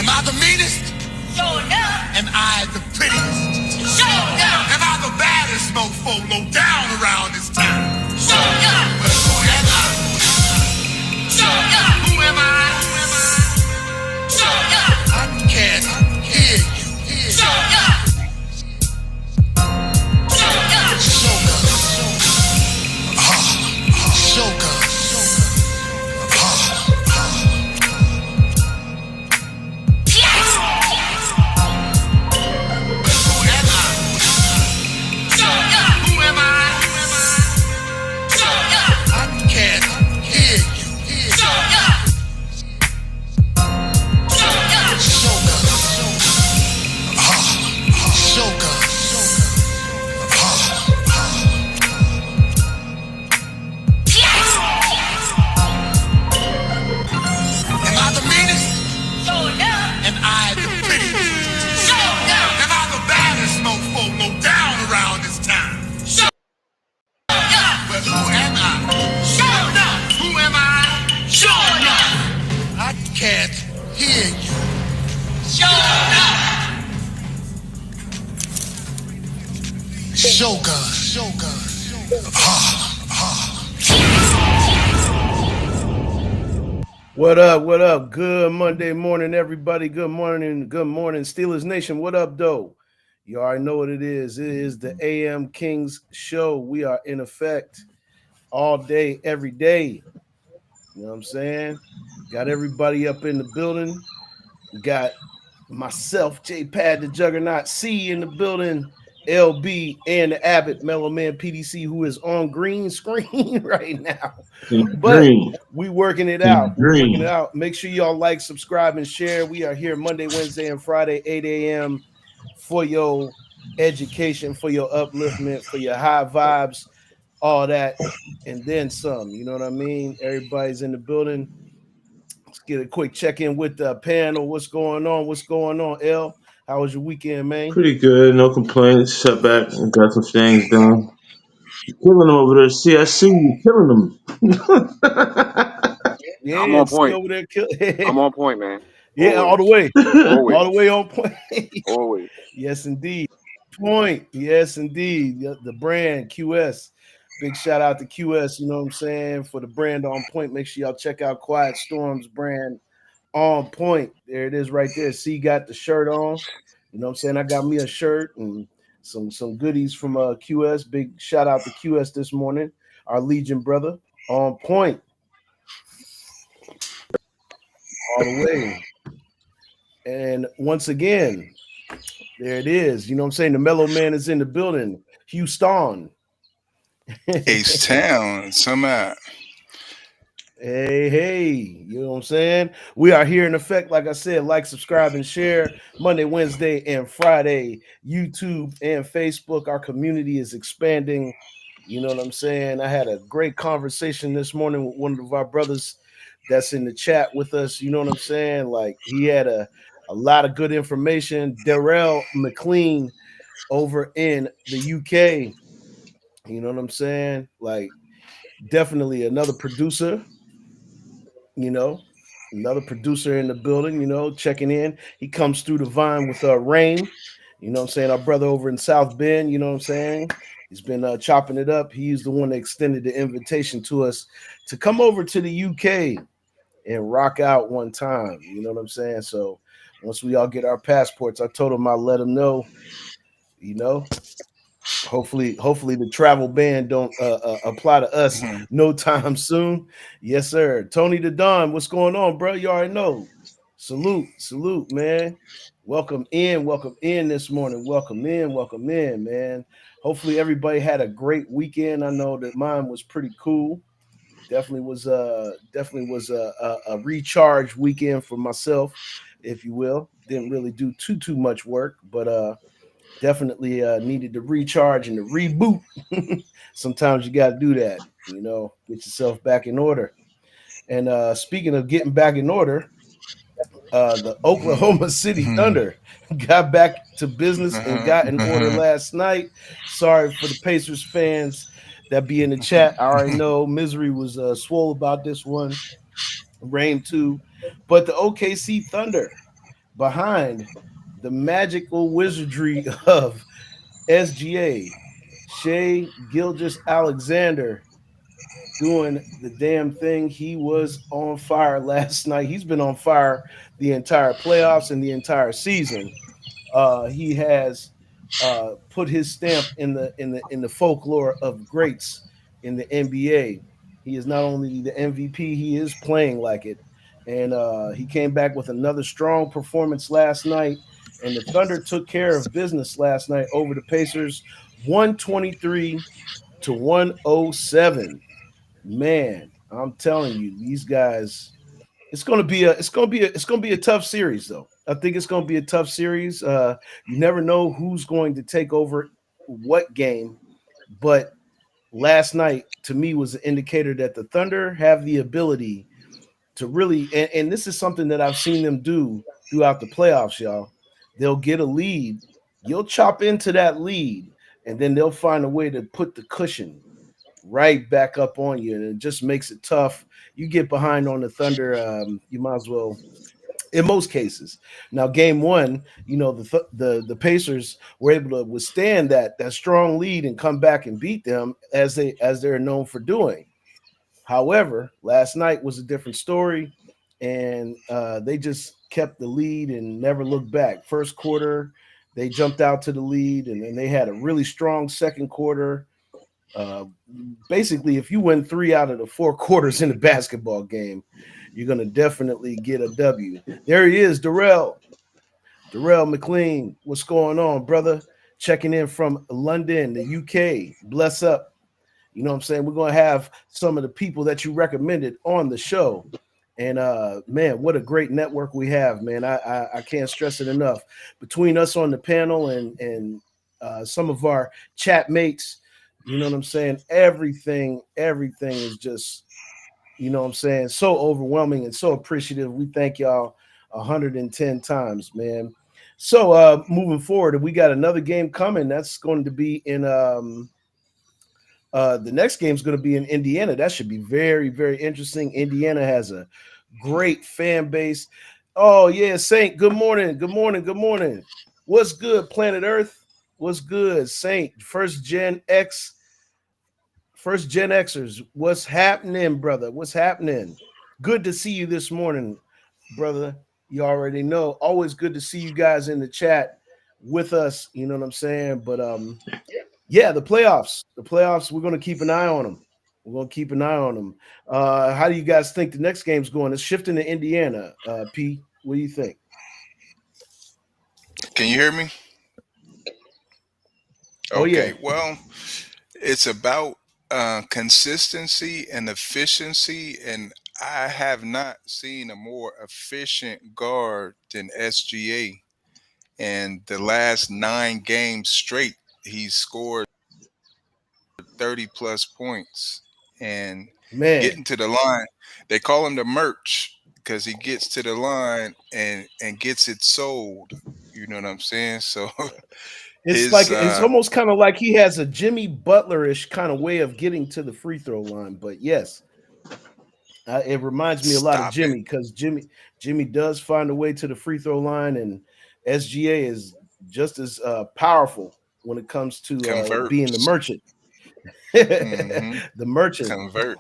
Am I the meanest? Sure enough. Am I the prettiest? Sure enough. Am I the baddest mofo low down around this town? Sure enough. But who am I? Sure enough. Who am I? Sure enough. I can't hear you. Sure enough. Sure enough. Shogun. Shogun. Can't hear you. Sure enough. Shogun. Shogun. What up? What up? Good Monday morning, everybody. Good morning. Good morning, Steelers Nation. What up, though? You already know what it is. It is the AM Kings show. We are in effect all day, every day. You know what I'm saying? Got everybody up in the building. Got myself, J Pad the Juggernaut C in the building, LB and the Abbott Mello PDC, who is on green screen right now. But we working it out. We're working it out. Make sure y'all like, subscribe, and share. We are here Monday, Wednesday, and Friday, 8 a.m. for your education, for your upliftment, for your high vibes, all that, and then some. You know what I mean? Everybody's in the building. Let's get a quick check-in with the panel. What's going on? What's going on, L? How was your weekend, man? Pretty good, no complaints. Sat back and got some things done. You're killing them over there. See, I see you killing them. Yeah, I'm on point. Over there I'm on point, man. Yeah, Always. all the way. Always. All the way on point. Always. Yes, indeed. Point. Yes, indeed. The brand, QS. Big shout out to QS, you know what I'm saying, for the brand on point. Make sure y'all check out Quiet Storm's brand on point. There it is right there. See, got the shirt on. You know what I'm saying? I got me a shirt and some goodies from QS. Big shout out to QS this morning. Our Legion brother on point. All the way. And once again, there it is. You know what I'm saying? The Mellow Man is in the building. Houston. H-Town, somehow. Hey, you know what I'm saying? We are here in effect, like I said, like, subscribe, and share Monday, Wednesday, and Friday, YouTube and Facebook. Our community is expanding. You know what I'm saying? I had a great conversation this morning with one of our brothers that's in the chat with us. You know what I'm saying? Like, he had a lot of good information. Darrell McLean over in the UK. You know what I'm saying? Like, definitely another producer, you know, another producer in the building, you know, checking in. He comes through the Vine with Rain, you know what I'm saying? Our brother over in South Bend, you know what I'm saying? He's been chopping it up. He's the one that extended the invitation to us to come over to the UK and rock out one time, you know what I'm saying? So once we all get our passports, I told him I'll let him know, you know. Hopefully the travel ban don't apply to us no time soon. Yes, sir. Tony the Don, what's going on, bro? You already know. Salute, man. Welcome in this morning. Welcome in, man. Hopefully everybody had a great weekend. I know that mine was pretty cool. Definitely was a recharge weekend for myself, if you will. Didn't really do too much work, but definitely needed to recharge and to reboot. Sometimes you got to do that, you know, get yourself back in order. And speaking of getting back in order, the Oklahoma City Thunder got back to business and got in order last night. Sorry for the Pacers fans that be in the chat. I already know Misery was swole about this one. Rain too. But the OKC Thunder behind the magical wizardry of SGA, Shea Gilgis Alexander doing the damn thing. He was on fire last night. He's been on fire the entire playoffs and the entire season. He has put his stamp in the folklore of greats in the NBA. He is not only the MVP, he is playing like it. And he came back with another strong performance last night. And the Thunder took care of business last night over the Pacers, 123 to 107. Man, I'm telling you, these guys. It's gonna be a tough series though. I think it's gonna be a tough series. You never know who's going to take over what game, but last night to me was an indicator that the Thunder have the ability to really, and this is something that I've seen them do throughout the playoffs, y'all. They'll get a lead, you'll chop into that lead, and then they'll find a way to put the cushion right back up on you, and it just makes it tough. You get behind on the Thunder, you might as well. In most cases, now game one, the Pacers were able to withstand that strong lead and come back and beat them as they're known for doing. However, last night was a different story, and they just kept the lead and never looked back. First quarter, they jumped out to the lead, and then they had a really strong second quarter. uh, Basically, if you win three out of the four quarters in a basketball game, you're going to definitely get a W. There he is, Darrell McLean. What's going on, brother? Checking in from London, the UK. Bless up. You know what I'm saying? We're going to have some of the people that you recommended on the show. And man, what a great network we have, man. I can't stress it enough. Between us on the panel and some of our chat mates, you know what I'm saying? Everything is just, you know what I'm saying, so overwhelming and so appreciative. We thank y'all 110 times, man. So moving forward, we got another game coming. That's going to be in the next game is going to be in Indiana. That should be very, very interesting. Indiana has a great fan base. Oh yeah, Saint. Good morning. Good morning. Good morning. What's good, Planet Earth? What's good, Saint? First Gen Xers. What's happening, brother? What's happening? Good to see you this morning, brother. You already know. Always good to see you guys in the chat with us. You know what I'm saying? But yeah, the playoffs. The playoffs, we're going to keep an eye on them. We're going to keep an eye on them. How do you guys think the next game's going? It's shifting to Indiana. P, what do you think? Can you hear me? Oh, yeah. Okay. Well, it's about consistency and efficiency, and I have not seen a more efficient guard than SGA. And the last 9 games straight, he's scored 30 plus points and Man, getting to the line. They call him the merch because he gets to the line and gets it sold. You know what I'm saying? So his it's almost kind of like he has a Jimmy Butler-ish kind of way of getting to the free throw line. But yes, it reminds me a lot of stop it, Jimmy because Jimmy does find a way to the free throw line, and SGA is just as powerful when it comes to being the converts. merchant. Hmm. The merchant. Convert.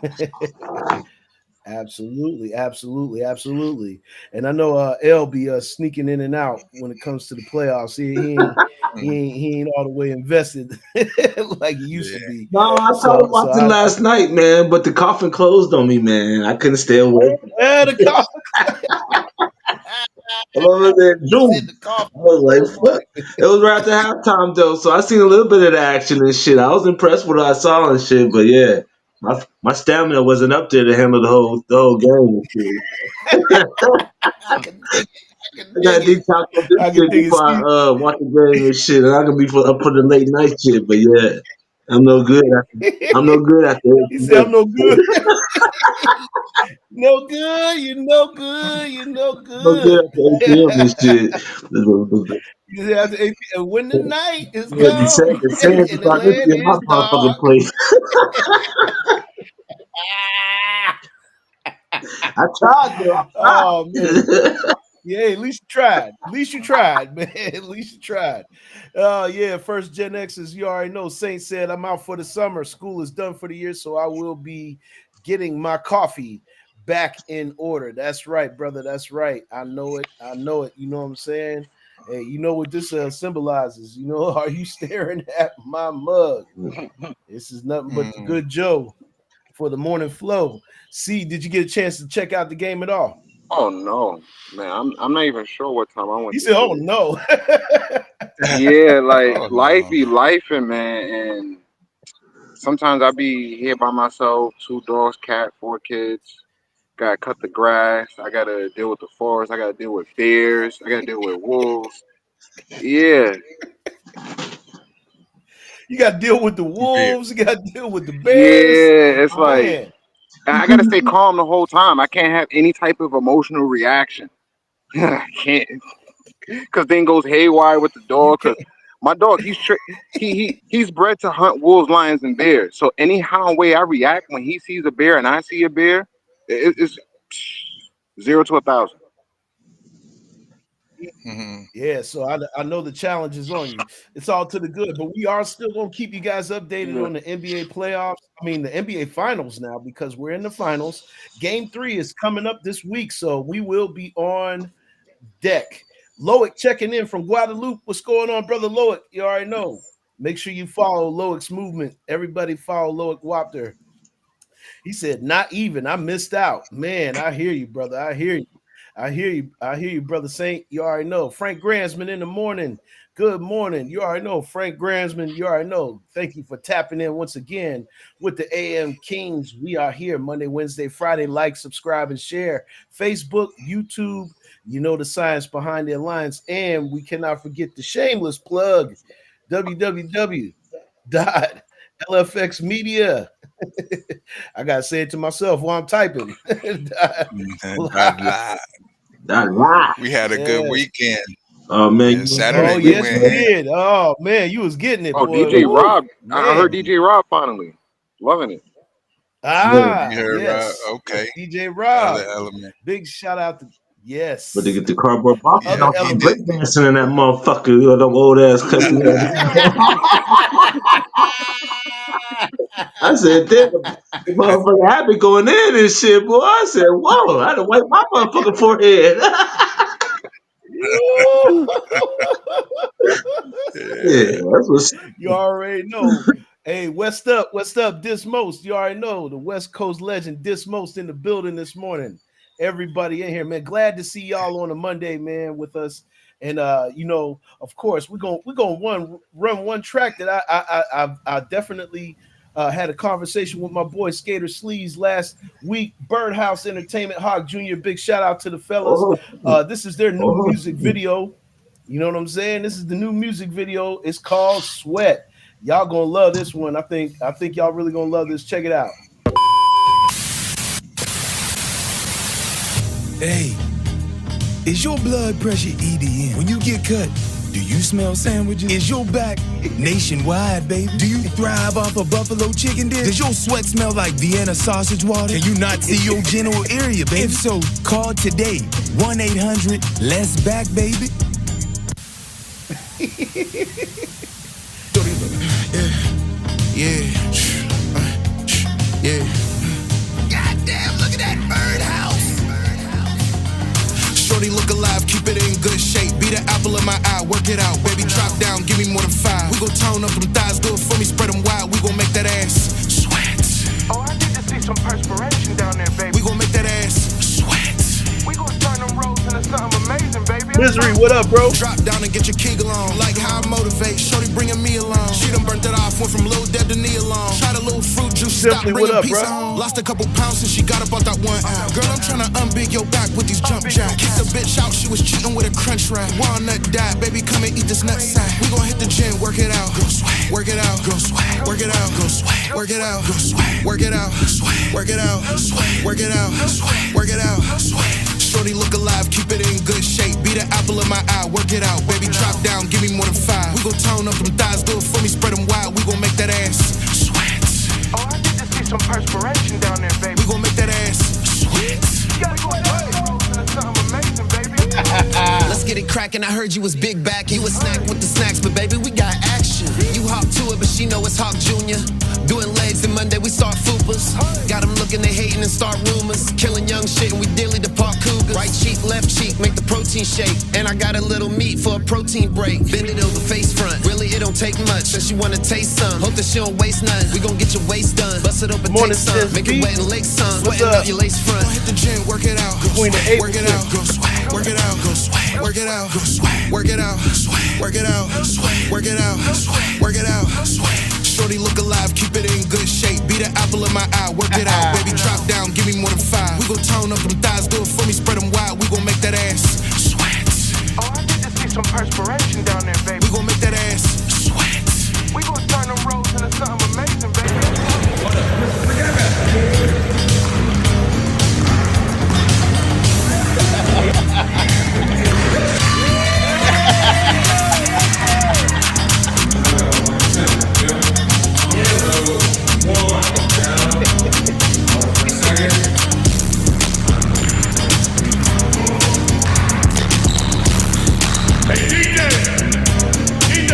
Absolutely, absolutely, absolutely. And I know L be sneaking in and out when it comes to the playoffs. Mm, He ain't all the way invested like he used to yeah. be. No, I tried So watching last night, man, but the coffin closed on me, man. I couldn't stay away. the coffin. I'm over there, He said Zoom. the coffin I was like, closed on fuck. It was right after halftime, though, so I seen a little bit of the action and shit. I was impressed with what I saw and shit, but yeah, my stamina wasn't up there to handle the whole game and shit. I can dig it. I can I dig gotta it. detox from this I can shit dig it. before See, I watch the game and shit, and I can be up for the late night shit. But yeah, I'm no good. I'm no good after he it. said I'm no good. No good. You're no good. You're no No good good. after ATM and shit. You have to, and when the night is Yeah, the come sand and just the start empty land in my is motherfucking dark. place. I tried though. I Oh man, tried. Yeah, at least you tried. At least you tried, man. At least you tried. Yeah, first Gen X's, you already know. Saint said, I'm out for the summer. School is done for the year, so I will be getting my coffee back in order. That's right, brother. That's right. I know it. I know it. You know what I'm saying? Hey, you know what this symbolizes? You know, are you staring at my mug? This is nothing but the Mm. good Joe for the morning flow. See, did you get a chance to check out the game at all? Oh no, man, I'm not even sure what time I went He to said, "Oh sleep. no." Yeah, like Oh life no. be life, and man, and sometimes I be here by myself, two dogs, cat, four kids. Gotta cut the grass. I gotta deal with the forest. I gotta deal with bears. I gotta deal with wolves. Yeah, You got to deal with the Beer. wolves. You got to deal with the bears. yeah. It's like Man, I gotta stay calm the whole time. I can't have any type of emotional reaction. I can't, cause then goes haywire with the you dog. can't. Cause my dog, he's bred to hunt wolves, lions, and bears. So anyhow way I react when he sees a bear and I see a bear, it's 0 to 1,000. Hmm. Yeah, so I know the challenge is on you. It's all to the good, but we are still going to keep you guys updated Yeah. on the NBA playoffs. I mean, the NBA finals now because we're in the finals. Game 3 is coming up this week, so we will be on deck. Loic checking in from Guadalupe. What's going on, brother Loic? You already know. Make sure you follow Loic's movement. Everybody follow Loic Wapter. He said, not even. I missed out. Man, I hear you, brother. I hear you. I hear you. I hear you, brother Saint. You already know. Frank Gransman in the morning. Good morning. You already know. Frank Gransman, you already know. Thank you for tapping in once again with the AM Kings. We are here Monday, Wednesday, Friday. Like, subscribe, and share. Facebook, YouTube. You know the science behind the alliance. And we cannot forget the shameless plug, www.lfxmedia. I gotta say it to myself while I'm typing. Not lie. That lie. We had a good Yeah. weekend. Oh man, Yeah, you was Oh Saturday we yes, went we man. ham. did. Oh man, you was getting it, Oh, boy. DJ Woo, Rob. I heard man. DJ Rob finally. Loving it. Yeah. You Ah, heard Rob? yes, yes. Okay. DJ Other Rob. element. Big shout out to But to yes. get the cardboard box, Other Yeah, y'all he start did. element. breakdancing in that motherfucker. You know, them old ass cuss you had. I said, damn, the motherfucker happy going in and shit, boy. I said, whoa, I had to wipe my motherfucking forehead. Yeah, Yeah. that's what's You already know. Hey, West up, Dismos. You already know the West Coast legend Dismos in the building this morning. Everybody in here, man. Glad to see y'all on a Monday, man, with us. And you know, of course, we're gonna run one track that I definitely had a conversation with my boy Skater Sleeves last week. Birdhouse Entertainment, Hawk Jr. Big shout out to the fellas. oh, This is their new oh. music video. You know what I'm saying? This is the new music video. It's called Sweat. Y'all gonna love this one. I think y'all really gonna love this. Check it out. Hey, is your blood pressure EDM? When you get cut, do you smell sandwiches? Is your back nationwide, baby? Do you thrive off a buffalo chicken dish? Does your sweat smell like Vienna sausage water? Can you not see your general area, baby? If so, call today. 1-800-LESS-BACK, baby. Yeah. Yeah. Goddamn, look at that birdhouse. Shorty look alive, keep it in good shape. Be the apple of my eye, work it out. Baby, drop down, give me more than 5. We gon' tone up them thighs, do it for me, spread them wide. We gon' make that ass sweat. Oh, I need to see some perspiration down there, baby. We gon' make that ass sweat. We gonna turn them roads into something amazing, baby. Misery, what up, bro? Drop down and get your kegel on. Like how I motivate, shorty bringing me along. She done burnt it off, went from Lil Deb to Nia Long. Tried a little fruit juice, stop Simply, what bringing up, pizza bro? home. Lost a couple pounds since she got up out that 1 hour. Girl, I'm tryna unbig your back with these jump jacks. Kicked a bitch out, she was cheating with a crunch wrap. Walnut died, baby, come and eat this nut sack. We gon' hit the gym, work it out, go sweat. Work it out, go sweat. Work it out, go sweat. Work it out, go sweat. Work it out, sweat. Work it out, sweat. Work it out, sweat. Work it out, sweat. Shorty look alive, keep it in good shape. Be the apple of my eye, work it out. Baby, drop down, give me more than 5. We gon' tone up them thighs, do it for me, spread them wide. We gon' make that ass sweat. Oh, I need to see some perspiration down there, baby. We gon' make that ass sweat. You gotta go turn them roads into something amazing, baby. get it crackin'. I heard you was big back. You a snack with the snacks, but baby, we got action. You hop to it, but she know it's Hawk Jr. Doing legs, and Monday we start fupas. Got them looking, they hating and start rumors. Killing young shit, and we daily depart cougars. Right cheek, left cheek, make the protein shake. And I got a little meat for a protein break. Bend it over face front. Really, it don't take much. Since you wanna taste some. Hope that she don't waste none. We gon' get your waist done. Bust it open, take some. Make it wet and lake sun. Sweating out your lace front. Hit the gym, work it out. Queen of Work it out, go swag. Work it out, go swag. Work it out, go swag. Work it out, work it out, work it out, work it out. Shorty look alive, keep it in good shape. Be the apple of my eye, work it out. Baby, drop down, give me more than 5. We gon' tone up them thighs, do it for me, spread them wide. We gon' make that ass sweat. Oh, I need to see some perspiration down there, baby. We gon' make that ass sweat. We gonna turn them roads into something amazing, baby. Hey DJ! DJ!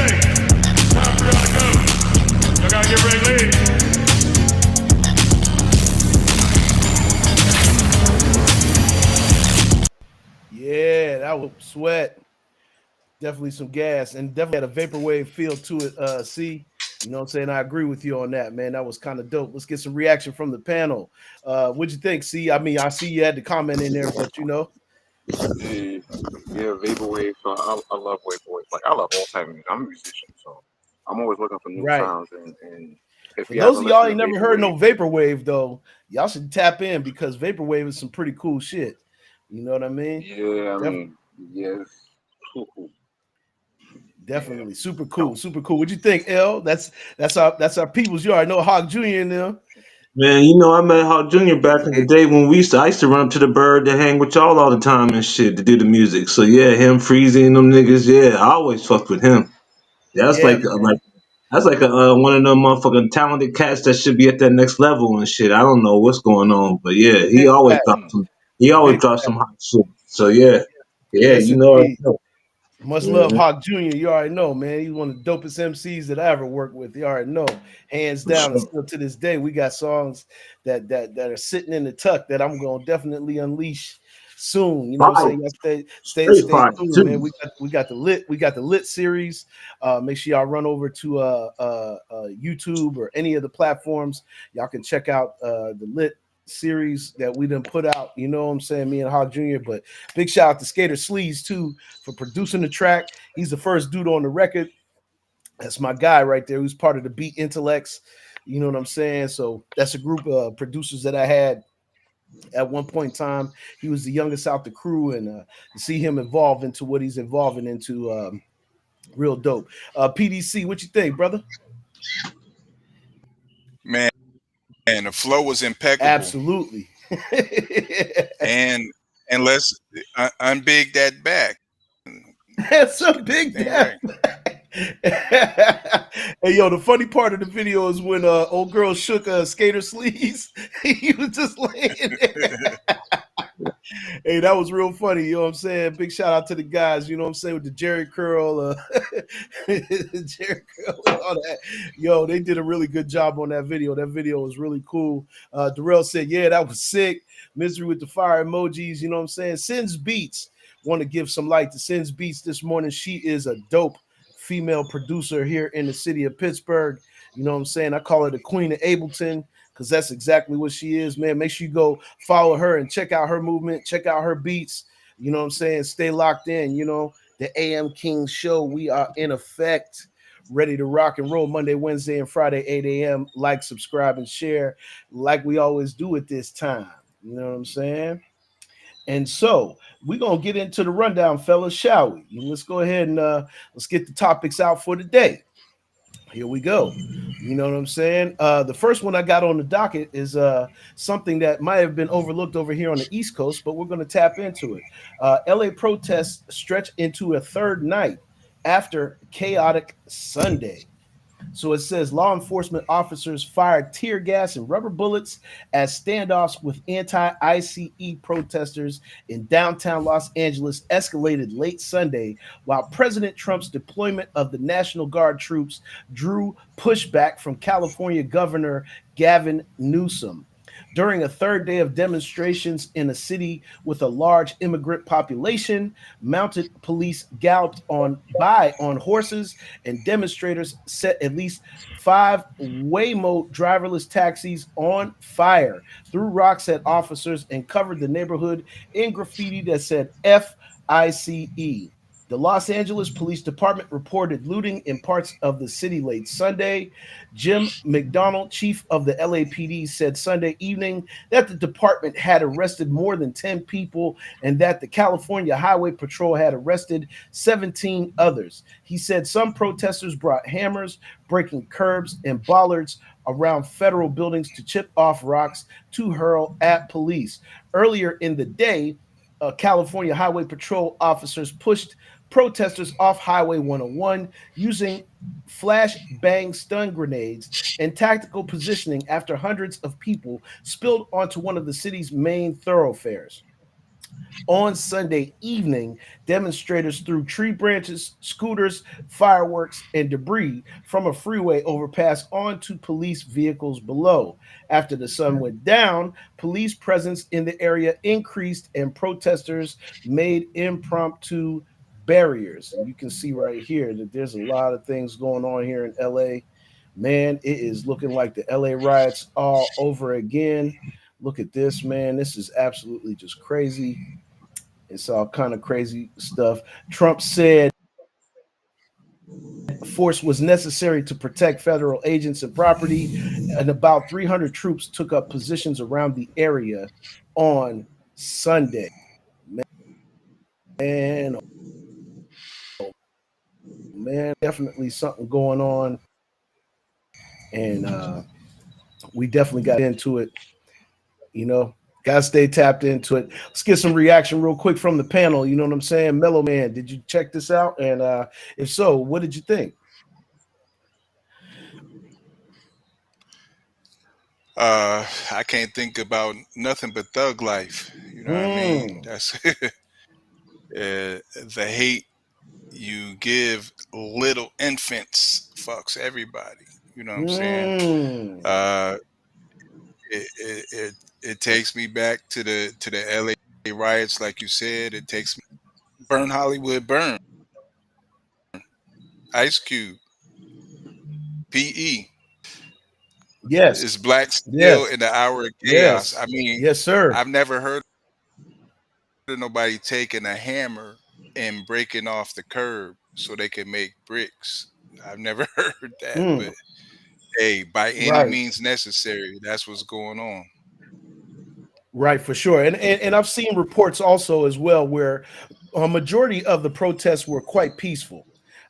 Time for y'all to go. Y'all gotta get ready to leave. Yeah, that was sweat. Definitely some gas and definitely had a vaporwave feel to it. See, you know what I'm saying? I agree with you on that, man. That was kind of dope. Let's get some reaction from the panel. What'd you think? See, I mean, I see you had the comment in there, but you know, Yeah, vaporwave. So I love vaporwave. Like I love all type of music. I'm a musician, so I'm always looking for new right. sounds. And if For you those haven't of y'all listened ain't to never heard no vaporwave, vaporwave though, y'all should tap in because vaporwave is some pretty cool shit. You know what I mean? yeah, I Def- mean, yes, cool. Yeah, Definitely super cool, dope. super cool. What you think, L? That's our peoples. You already know Hawk Jr. in them. Man, I met Hawk Jr. back in the day when I used to run up to the bird to hang with y'all all the time and shit to do the music. So yeah, him Freezy and them niggas, yeah, I always fucked with him. Yeah, that's Yeah, like man. that's like one of them motherfucking talented cats that should be at that next level and shit. I don't know what's going on, but yeah, Big fact, he always big dropped fact. some hot shit. So yeah, yeah, Yes, you know, indeed. I know. Much love, Yeah, Hawk Jr. You already know, man. He's one of the dopest MCs that I ever worked with. You already know, hands for down. And sure. still to this day, we got songs that are sitting in the tuck that I'm gonna definitely unleash soon. You know what I'm Fire, saying? Y'all straight stay fire tuned, man. too. We got the lit series. Make sure y'all run over to YouTube or any of the platforms. Y'all can check out the lit series that we done put out. You know what I'm saying? Me and Hawk Jr. But big shout out to Skater Sleeves too for producing the track. He's the first dude on the record. That's my guy right there, who's part of the Beat Intellects. You know what I'm saying? So that's a group of producers that I had at one point in time. He was the youngest out the crew, and to see him evolve into what he's evolving into, real dope. PDC, what you think, brother? Man, the flow was impeccable. Absolutely. And let's unbig that back. That's Let's a get that big thing damn. right. Hey yo, the funny part of the video is when old girl shook Skater Sleeves. He was just laying there. Hey, that was real funny. You know what I'm saying? Big shout out to the guys. You know what I'm saying, with the Jerry curl, Jerry curl, and all that. Yo, they did a really good job on that video. That video was really cool. Darrell said, "Yeah, that was sick." Misery with the fire emojis. You know what I'm saying? Sins Beats. Want to give some light to Sins Beats this morning. She is a dope female producer here in the city of Pittsburgh. You know what I'm saying? I call her the Queen of Ableton because that's exactly what she is, man. Make sure you go follow her and check out her movement, check out her beats. You know what I'm saying? Stay locked in. You know, the AM King show. We are in effect, ready to rock and roll Monday, Wednesday, and Friday, 8 a.m. Like, subscribe, and share like we always do at this time. You know what I'm saying? And so we're gonna get into the rundown, fellas, shall we? Let's go ahead and let's get the topics out for today. Here we go. You know what I'm saying? The first one I got on the docket is something that might have been overlooked over here on the East Coast, but we're going to tap into it. LA protests stretch into a third night after chaotic Sunday. So it says law enforcement officers fired tear gas and rubber bullets as standoffs with anti ICE protesters in downtown Los Angeles escalated late Sunday, while President Trump's deployment of the National Guard troops drew pushback from California Governor Gavin Newsom. During a third day of demonstrations in a city with a large immigrant population, mounted police galloped on by on horses, and demonstrators set at least five Waymo driverless taxis on fire, threw rocks at officers, and covered the neighborhood in graffiti that said FICE. The Los Angeles Police Department reported looting in parts of the city late Sunday. Jim McDonald, chief of the LAPD, said Sunday evening that the department had arrested more than 10 people and that the California Highway Patrol had arrested 17 others. He said some protesters brought hammers, breaking curbs and bollards around federal buildings to chip off rocks to hurl at police. Earlier in the day, California Highway Patrol officers pushed protesters off Highway 101 using flash bang stun grenades and tactical positioning after hundreds of people spilled onto one of the city's main thoroughfares. On Sunday evening, demonstrators threw tree branches, scooters, fireworks, and debris from a freeway overpass onto police vehicles below. After the sun went down, police presence in the area increased and protesters made impromptu barriers. And you can see right here that there's a lot of things going on here in LA. Man, it is looking like the LA riots all over again. Look at this, man. This is absolutely just crazy. It's all kind of crazy stuff. Trump said force was necessary to protect federal agents and property, and about 300 troops took up positions around the area on Sunday. Man, oh man, definitely something going on, and we definitely got into it. You know, gotta stay tapped into it. Let's get some reaction real quick from the panel. You know what I'm saying? Mellow Man, did you check this out? And if so, what did you think? I can't think about nothing but thug life. You know what I mean? Hmm. That's the hate you give little infants fucks everybody. You know what I'm saying? Hmm. Uh, it takes me back to the LA riots, like you said. It takes me burn Hollywood, burn Ice Cube, PE. Yes. Is black still Yes. in the hour of chaos? Yes. I mean, Yes, sir. I've never heard of nobody taking a hammer and breaking off the curb so they can make bricks. I've never heard that, Hmm. but hey, by any Right. means necessary, that's what's going on. Right, for sure. And I've seen reports also as well where a majority of the protests were quite peaceful.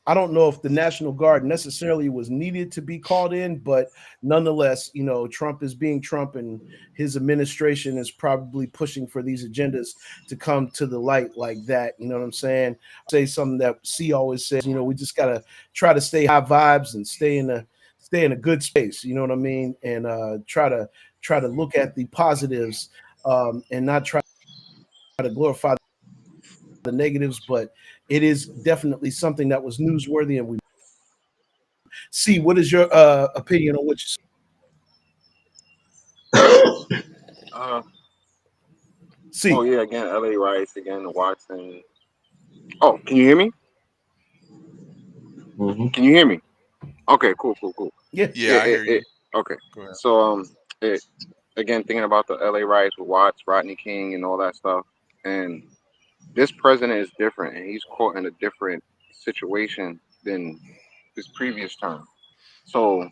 I don't know if the National Guard necessarily was needed to be called in, but nonetheless, you know, Trump is being Trump, and his administration is probably pushing for these agendas to come to the light like that. You know what I'm saying? Say something that C always says, you know, we just gotta try to stay high vibes and stay in a good space, you know what I mean? And try to look at the positives, and not try to glorify the negatives, but it is definitely something that was newsworthy. And we see, what is your opinion on what you Uh, oh see? yeah, again, LA riots again, Watson. Oh, can you hear me? hmm Can you hear me? Okay, cool. Yeah. Yeah, Yeah, I hear you. okay. Go ahead. So it again thinking about the LA riots with Watts, Rodney King, and all that stuff, and this president is different, and he's caught in a different situation than his previous term. So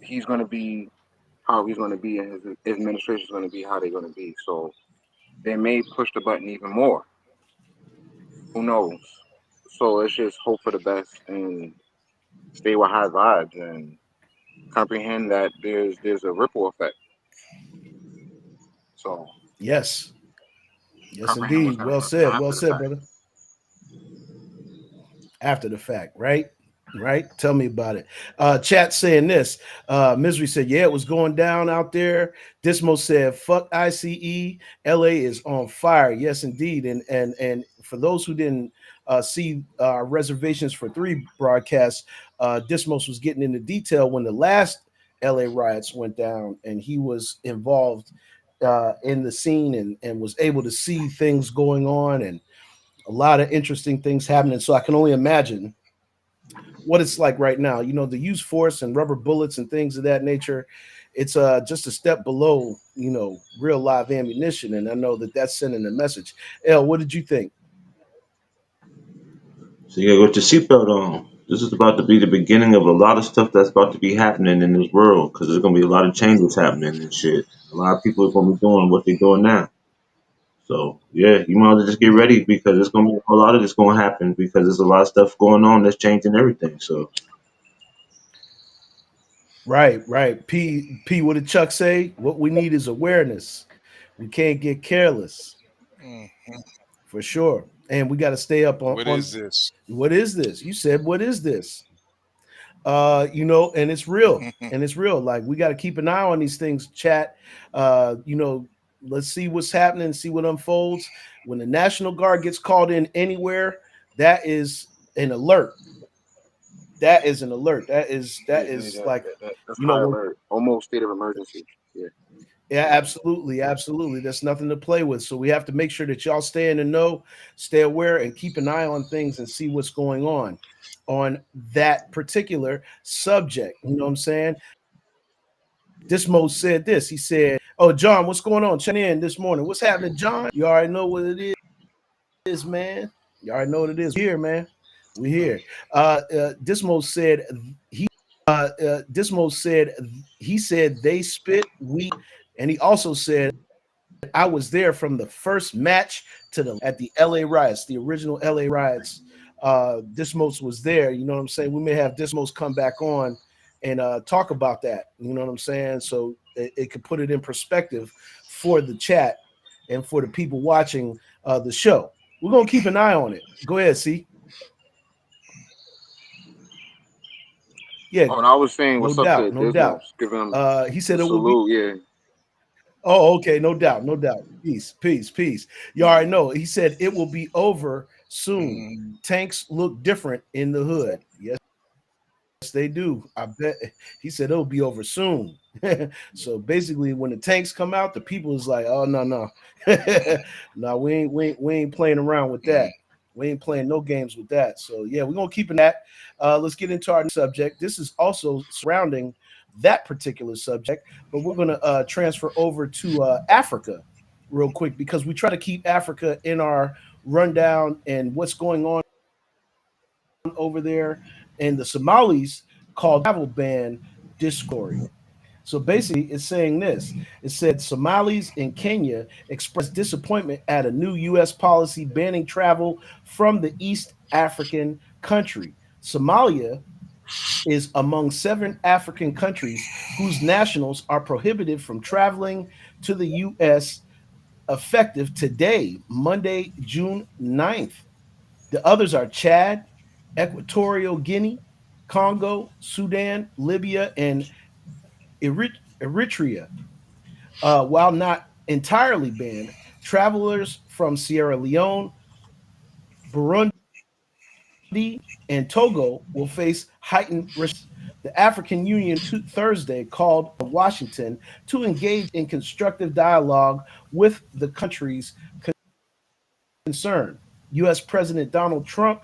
he's going to be how he's going to be, and his administration is going to be how they're going to be. So they may push the button even more. Who knows? So let's just hope for the best and stay with high vibes and comprehend that there's a ripple effect. So Yes. Yes, comprehend what's indeed. going to Well happen said. Well after the said, fact. brother. After the fact, right? Right? Tell me about it. Chat saying this. Misery said, yeah, it was going down out there. Dismo said, fuck ICE. LA is on fire. Yes, indeed. And for those who didn't see reservations for three broadcasts, Dismos was getting into detail when the last LA riots went down, and he was involved in the scene and was able to see things going on and a lot of interesting things happening. So I can only imagine what it's like right now. You know, the use force and rubber bullets and things of that nature. It's just a step below, real live ammunition, and I know that that's sending a message. El, what did you think? So you gotta get your seatbelt on. This is about to be the beginning of a lot of stuff that's about to be happening in this world because there's gonna be a lot of changes happening and shit. A lot of people are gonna be doing what they're doing now. So yeah, you might as well just get Mhm. ready because it's gonna be a lot of this gonna happen because there's a lot of stuff going on that's changing everything. So Right, right. P, what did Chuck say? What we need is awareness. We can't get careless Mhm. for sure, and we got to stay up What on is this? what is this? You said what is this? And it's real, and it's real. Like we got to keep an eye on these things. Chat, let's see what's happening, see what unfolds. When the National Guard gets called in anywhere, that is an alert. That is an alert. That Yeah, is like, that's you know, high when alert, almost state of emergency. Yeah. yeah, absolutely, absolutely. That's nothing to play with. So we have to make sure that y'all stay in the know, stay aware, and keep an eye on things and see what's going on that particular subject. You know what I'm saying? Dismo said this. He said, "Oh, John, what's going on? Checking in this morning. What's happening, John? You already know what it is, man. You already know what it is. We're here, man. We here." Dismo said he. Dismo said he said they spit, we, and he also said I was there from the first match to the at the LA riots, the original LA riots. Dismos was there. You know what I'm saying? We may have Dismos come back on and talk about that. You know what I'm saying? So it could put it in perspective for the chat and for the people watching the show. We're gonna keep an eye on it. Go ahead, see. Yeah, Oh, and I was saying no what's up doubt, to no doubt. Dismos, giving him He the said it would be. salute. Yeah. Oh, okay, no doubt, no doubt. Peace, peace, peace. You already know. He said it will be over soon. Mm, Tanks look different in the hood. Yes, they do. I bet he said it'll be over soon. So basically, when the tanks come out, the people is like, "Oh no, no, no, we ain't playing around with mm. that. We ain't playing no games with that." So yeah, we're gonna keep in that. Let's get into our subject. This is also surrounding that particular subject, but we're gonna transfer over to Africa real quick because we try to keep Africa in our rundown and what's going on over there, and the Somalis called travel ban discovery. So basically, it's saying this. It said Somalis in Kenya expressed disappointment at a new U.S. policy banning travel from the East African country. Somalia is among 7 African countries whose nationals are prohibited from traveling to the U.S. effective today, Monday, June 9th. The others are Chad, Equatorial Guinea, Congo, Sudan, Libya, and Eritrea. While not entirely banned, travelers from Sierra Leone, Burundi, and Togo will face heightened risks. The African Union Thursday called on Washington to engage in constructive dialogue with the countries concerned. U.S. President Donald Trump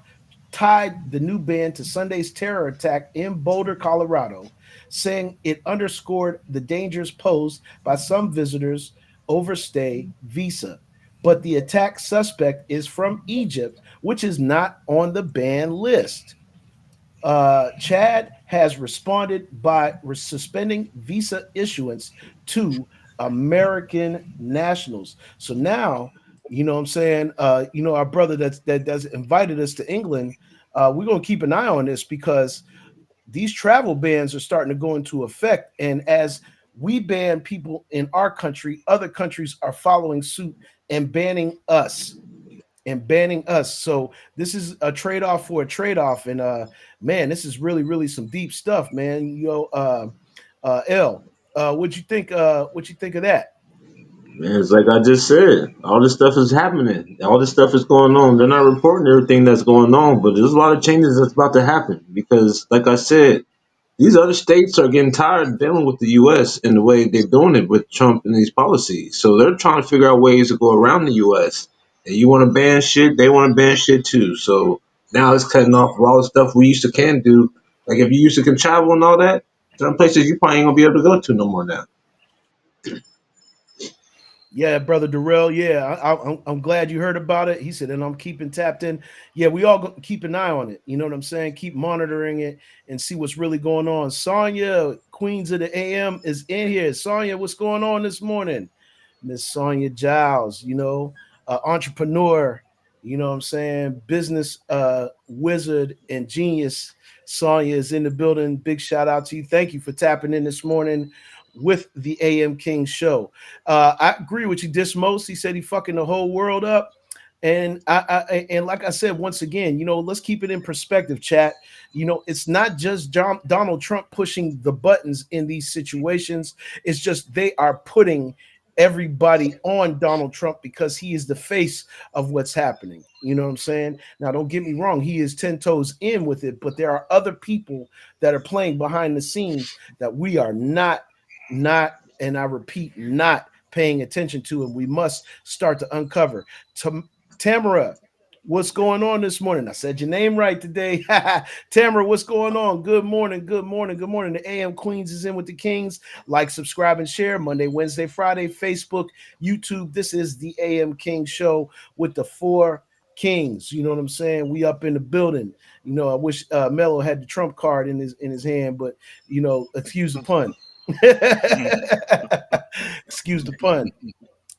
tied the new ban to Sunday's terror attack in Boulder, Colorado, saying it underscored the dangers posed by some visitors' overstay visa. But the attack suspect is from Egypt, which is not on the ban list. Chad has responded by suspending visa issuance to American nationals. So now, you know what I'm saying? Our brother that's invited us to England, we're gonna keep an eye on this because these travel bans are starting to go into effect. And as we ban people in our country, other countries are following suit and banning us. and banning us. So this is a trade-off for a trade-off. And man, this is really some deep stuff, man. L, what you think? What you think of that? Man, it's like I just said, all this stuff is happening. All this stuff is going on. They're not reporting everything that's going on, but there's a lot of changes that's about to happen because, like I said, these other states are getting tired of dealing with the U.S. in the way they're doing it with Trump and these policies. So they're trying to figure out ways to go around the U.S. And you want to ban shit, they want to ban shit too. So now it's cutting off all the stuff we used to can do. Like if you used to can travel and all that, some places you probably ain't gonna be able to go to no more now. Yeah, brother Darrell. Yeah, I'm glad you heard about it. He said, and I'm keeping tapped in. Yeah, we all keep an eye on it. You know what I'm saying? Keep monitoring it and see what's really going on. Sonya, Queens of the AM, is in here. Sonya, what's going on this morning? Miss Sonya Giles, entrepreneur. You know what I'm saying? Business wizard and genius. Sonya is in the building. Big shout out to you. Thank you for tapping in this morning with the AM King show. I agree with you, Dismos. He said he fucking the whole world up. And and like I said, once again, let's keep it in perspective, chat. It's not just Donald Trump pushing the buttons in these situations. It's just they are putting everybody on Donald Trump because he is the face of what's happening. You know what I'm saying? Now, don't get me wrong, he is 10 toes in with it, but there are other people that are playing behind the scenes that we are not, and I repeat, not paying attention to, and we must start to uncover. Tamara, what's going on this morning? I said your name right today. Tamara, what's going on? Good morning, good morning, good morning. The AM Queens is in with the Kings. Like, subscribe, and share Monday, Wednesday, Friday, Facebook, YouTube. This is the AM King show with the four Kings. You know what I'm saying? We up in the building. I wish Mello had the trump card in his hand, but excuse the pun. Excuse the pun.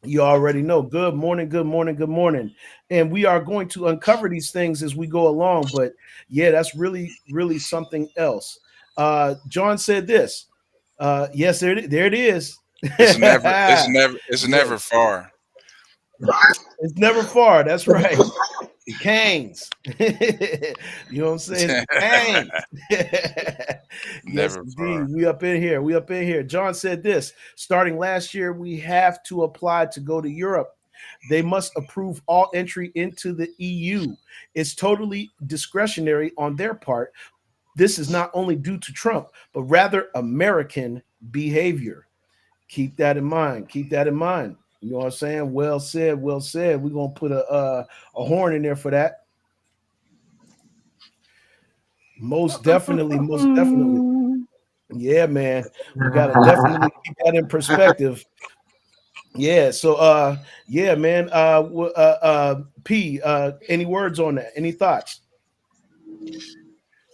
You already know. Good morning, good morning, good morning. And we are going to uncover these things as we go along. But yeah, that's really something else. John said this. Yes, there it is. It's Yeah, never far. it's never far. That's right. The Canes. You know what I'm saying? The Canes. Yes, Never indeed. far. We up in here. We up in here. John said this: starting last year, we have to apply to go to Europe. They must approve all entry into the EU. It's totally discretionary on their part. This is not only due to Trump, but rather American behavior. Keep that in mind. Keep that in mind. You know what I'm saying? Well said. Well said. We're gonna put a horn in there for that. Most definitely. Most definitely. Yeah, man. We gotta definitely keep that in perspective. Yeah. So, yeah, man. P. Any words on that? Any thoughts?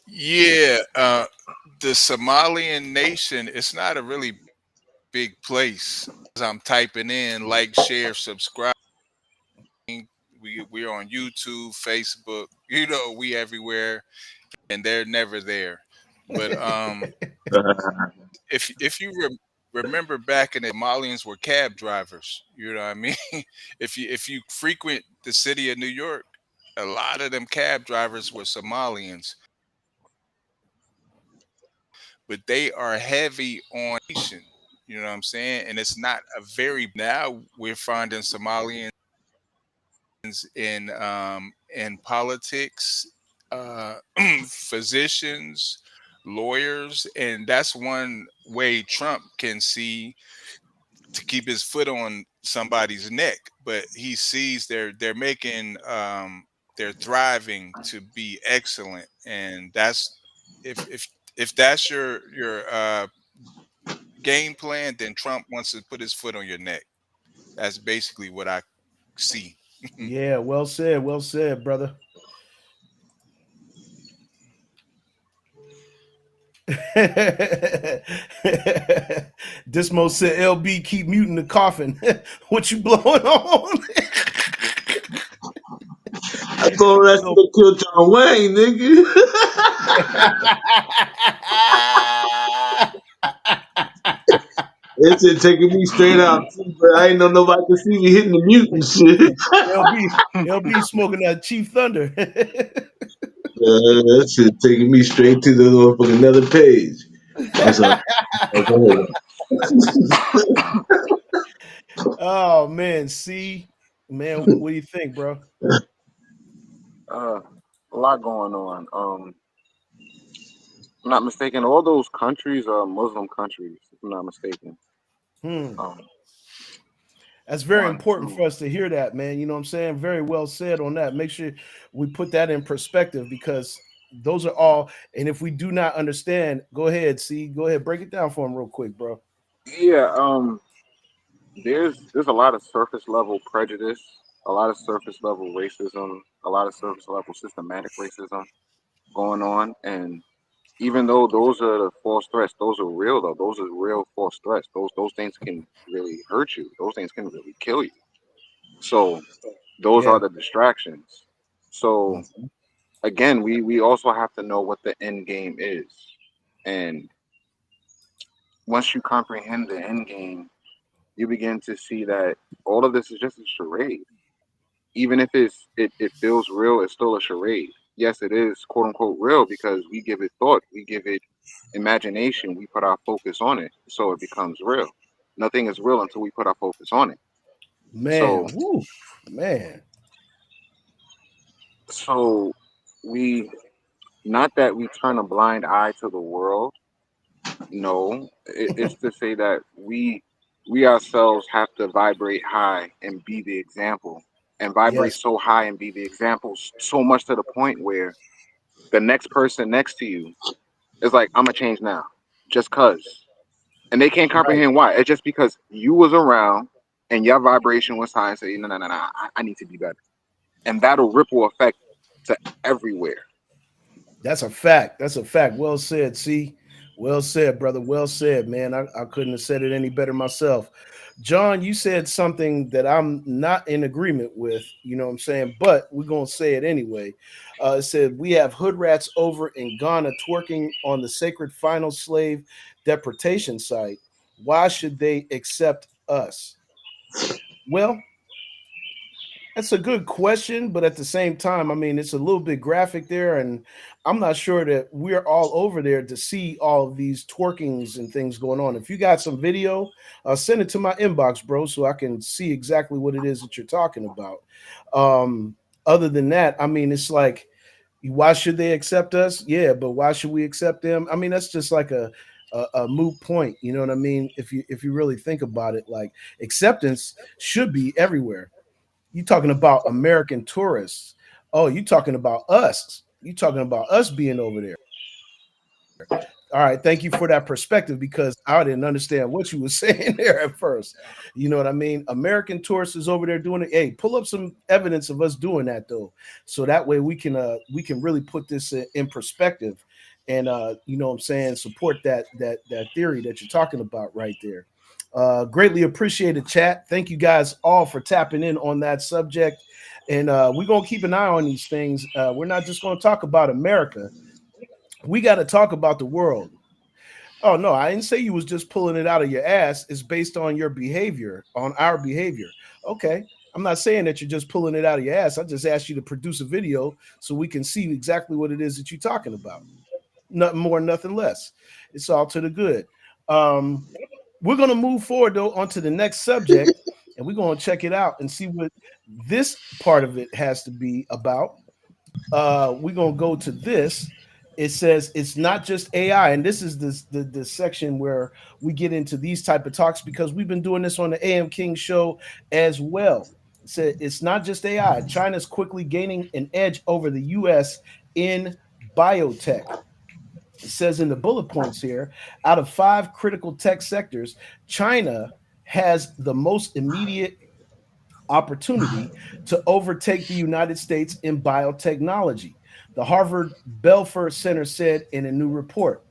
Yeah, the Somalian nation, it's not a really big place. As I'm typing in like, share, subscribe. We're on YouTube, Facebook. We everywhere, and they're never there. But if you remember back in the Somalians were cab drivers. You know what I mean? If you frequent the city of New York, a lot of them cab drivers were Somalians, but they are heavy on nation. You know what I'm saying? And it's not a very now we're finding Somalians in politics, uh, physicians, lawyers, and that's one way Trump can see to keep his foot on somebody's neck. But he sees they're making they're thriving to be excellent, and that's if that's your game plan, then Trump wants to put his foot on your neck. That's basically what I see. Yeah. Well said. Well said, brother. Dismo said, "LB, keep muting the coffin." What you blowing on? I told her that Yo. should have killed John Wayne, nigga. It's taking me straight out. but I ain't know nobody could see me hitting the mute and shit. LB smoking that Chief Thunder. That shit taking me straight to the motherfucking another page. I'm sorry. Oh, go Oh man, see, man, what do you think, bro? Uh, a lot going on. If I'm not mistaken, all those countries are Muslim countries. If I'm not mistaken. Hmm. Um, That's very one, important two. for us to hear that, man. You know what I'm saying? Very well said on that. Make sure we put that in perspective because those are all. And if we do not understand, go ahead, see, go ahead, break it down for him real quick, bro. Yeah. There's a lot of surface level prejudice, a lot of surface level racism, a lot of surface level systematic racism going on, and even though those are the false threats, those are real though. Those are real false threats. Those things can really hurt you. Those things can really kill you. So those are Yeah, the distractions. So mhm. again, we also have to know what the end game is, and once you comprehend the end game, you begin to see that all of this is just a charade. Even if it feels real, it's still a charade. Yes, it is quote unquote real because we give it thought, we give it imagination, we put our focus on it, so it becomes real. Nothing is real until we put our focus on it. So Man, woo, man. so we not that we turn a blind eye to the world. No, it's to say that we ourselves have to vibrate high and be the example, and vibrate Yes, so high and be the example so much to the point where the next person next to you is like, I'm gonna change now, just cause, and they can't right. comprehend why. It's just because you was around and your vibration was high, and say, no, no, no, no, I need to be better, and that'll ripple effect to everywhere. That's a fact. That's a fact. Well said. See, well said, brother. Well said, man. I couldn't have said it any better myself. John, you said something that I'm not in agreement with. You know what I'm saying? But we're gonna say it anyway. It said we have hood rats over in Ghana twerking on the sacred final slave deportation site. Why should they accept us? Well, that's a good question, but at the same time, I mean, it's a little bit graphic there, and I'm not sure that we're all over there to see all of these twerkings and things going on. If you got some video, send it to my inbox, bro, so I can see exactly what it is that you're talking about. Um, Other than that, I mean, it's like, why should they accept us? Yeah, but why should we accept them? I mean, that's just like a moot point. You know what I mean? If you really think about it, like acceptance should be everywhere. You talking about American tourists. Oh, you talking about us. You talking about us being over there. All right, thank you for that perspective because I didn't understand what you were saying there at first. You know what I mean? American tourists is over there doing it. Hey, pull up some evidence of us doing that though, so that way we can really put this in perspective, and you know what I'm saying, support that theory that you're talking about right there. Greatly appreciated, chat. Thank you guys all for tapping in on that subject, and we're gonna keep an eye on these things. We're not just gonna talk about America. We got to talk about the world. Oh no, I didn't say you was just pulling it out of your ass. It's based on your behavior, on our behavior. Okay. I'm not saying that you're just pulling it out of your ass. I just asked you to produce a video so we can see exactly what it is that you're talking about. Nothing more, nothing less. It's all to the good. Um, we're gonna move forward though onto the next subject, and we're gonna check it out and see what this part of it has to be about. We're gonna go to this. It says it's not just AI, and this is the section where we get into these type of talks because we've been doing this on the AM King show as well. It said it's not just AI. China's quickly gaining an edge over the US in biotech. It says in the bullet points here, out of 5 critical tech sectors, China has the most immediate opportunity to overtake the United States in biotechnology, the Harvard Belfer Center said in a new report.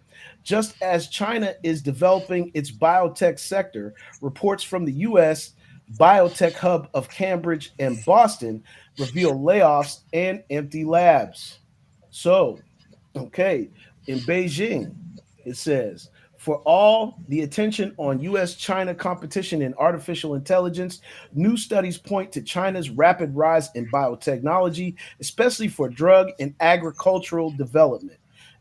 Just as China is developing its biotech sector, reports from the US biotech hub of Cambridge and Boston reveal layoffs and empty labs. So, okay, in Beijing, it says For all the attention on US China competition in artificial intelligence, new studies point to China's rapid rise in biotechnology, especially for drug and agricultural development.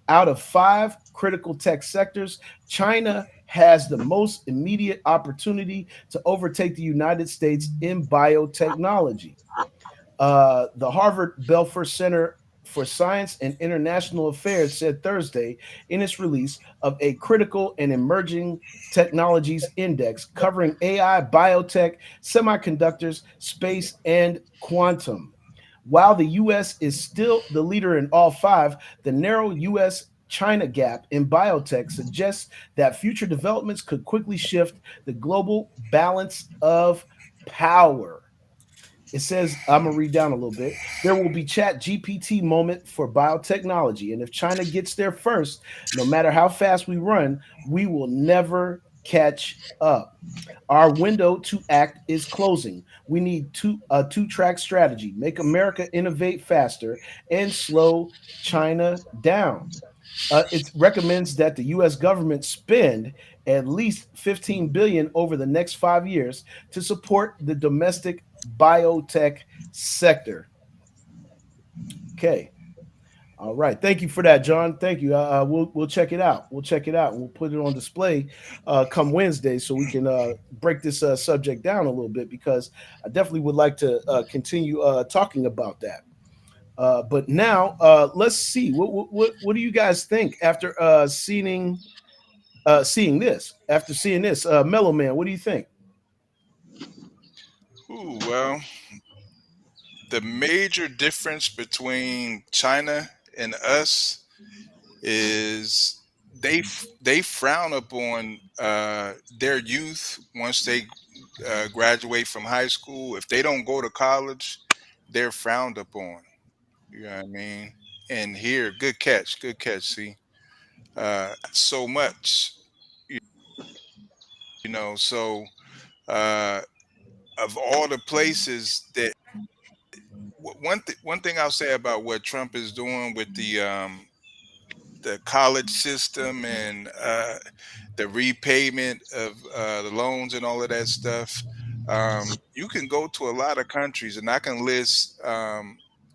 Out of five critical tech sectors, China has the most immediate opportunity to overtake the United States in biotechnology. The Harvard Belfer Center for Science and International Affairs said Thursday in its release of a critical and emerging technologies index covering AI, biotech, semiconductors, space, and quantum. While the US is still the leader in all five, the narrow US China gap in biotech suggests that future developments could quickly shift the global balance of power. It says, I'm gonna read down a little bit. There will be chat GPT moment for biotechnology. And if China gets there first, no matter how fast we run, we will never catch up. Our window to act is closing. We need a two-track strategy. Make America innovate faster and slow China down. It recommends that the U.S. government spend at least 15 billion over the next 5 years to support the domestic biotech sector. Okay. All right. Thank you for that, John. Thank you. We'll check it out. We'll check it out. We'll put it on display come Wednesday so we can break this subject down a little bit because I definitely would like to continue talking about that. But now let's see what do you guys think after seeing this? After seeing this, Mellow Man, what do you think? Ooh, well, the major difference between China and us is they frown upon their youth once they graduate from high school. If they don't go to college, they're frowned upon. You know what I mean? And here, good catch. See, so much, you know. So uh, of all the places that one thing I'll say about what Trump is doing with the college system and the repayment of the loans and all of that stuff. You can go to a lot of countries, and I can list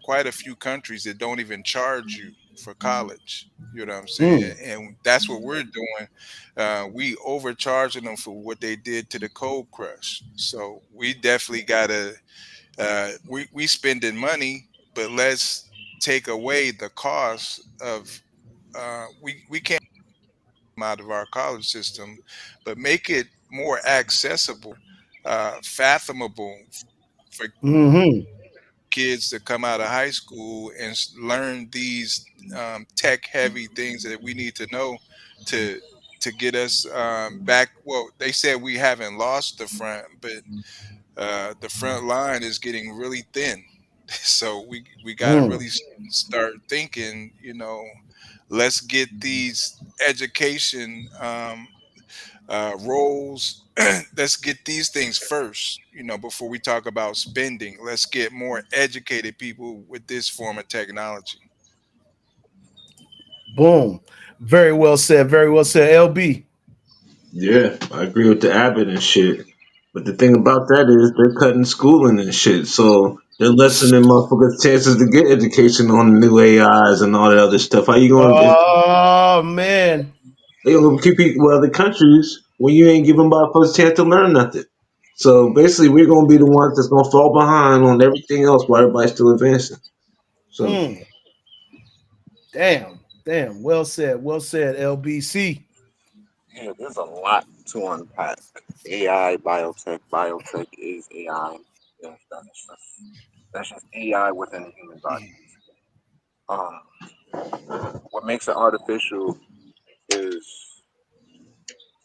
quite a few countries that don't even charge you for college. You know what I'm saying? Mm, And that's what we're doing. We overcharging them for what they did to the Cold Crush. So we definitely gotta we spending money, but let's take away the cost of we can't out of our college system, but make it more accessible, fathomable for hmm kids to come out of high school and learn these tech heavy things that we need to know to get us back. Well, they said we haven't lost the front, but the front line is getting really thin. So we got to mm, really start thinking. Let's get these education roles. Let's get these things first. Before we talk about spending, let's get more educated people with this form of technology. boom. Very well said. Very well said. LB. Yeah, I agree with the Abbott and shit. But the thing about that is they're cutting schooling and shit, so they're lessening motherfuckers' chances to get education on the new AIs and all that other stuff. How you going to Oh man. they gonna keep people with other countries when you ain't giving motherfuckers a chance to learn nothing? So basically, we're gonna be the ones that's gonna fall behind on everything else while everybody's still advancing. So Mm, damn. Damn. Well said. Well said, LBC. Yeah, there's a lot to unpack. AI, biotech is AI. Yes, that's just AI within the human body. Um, what makes it artificial is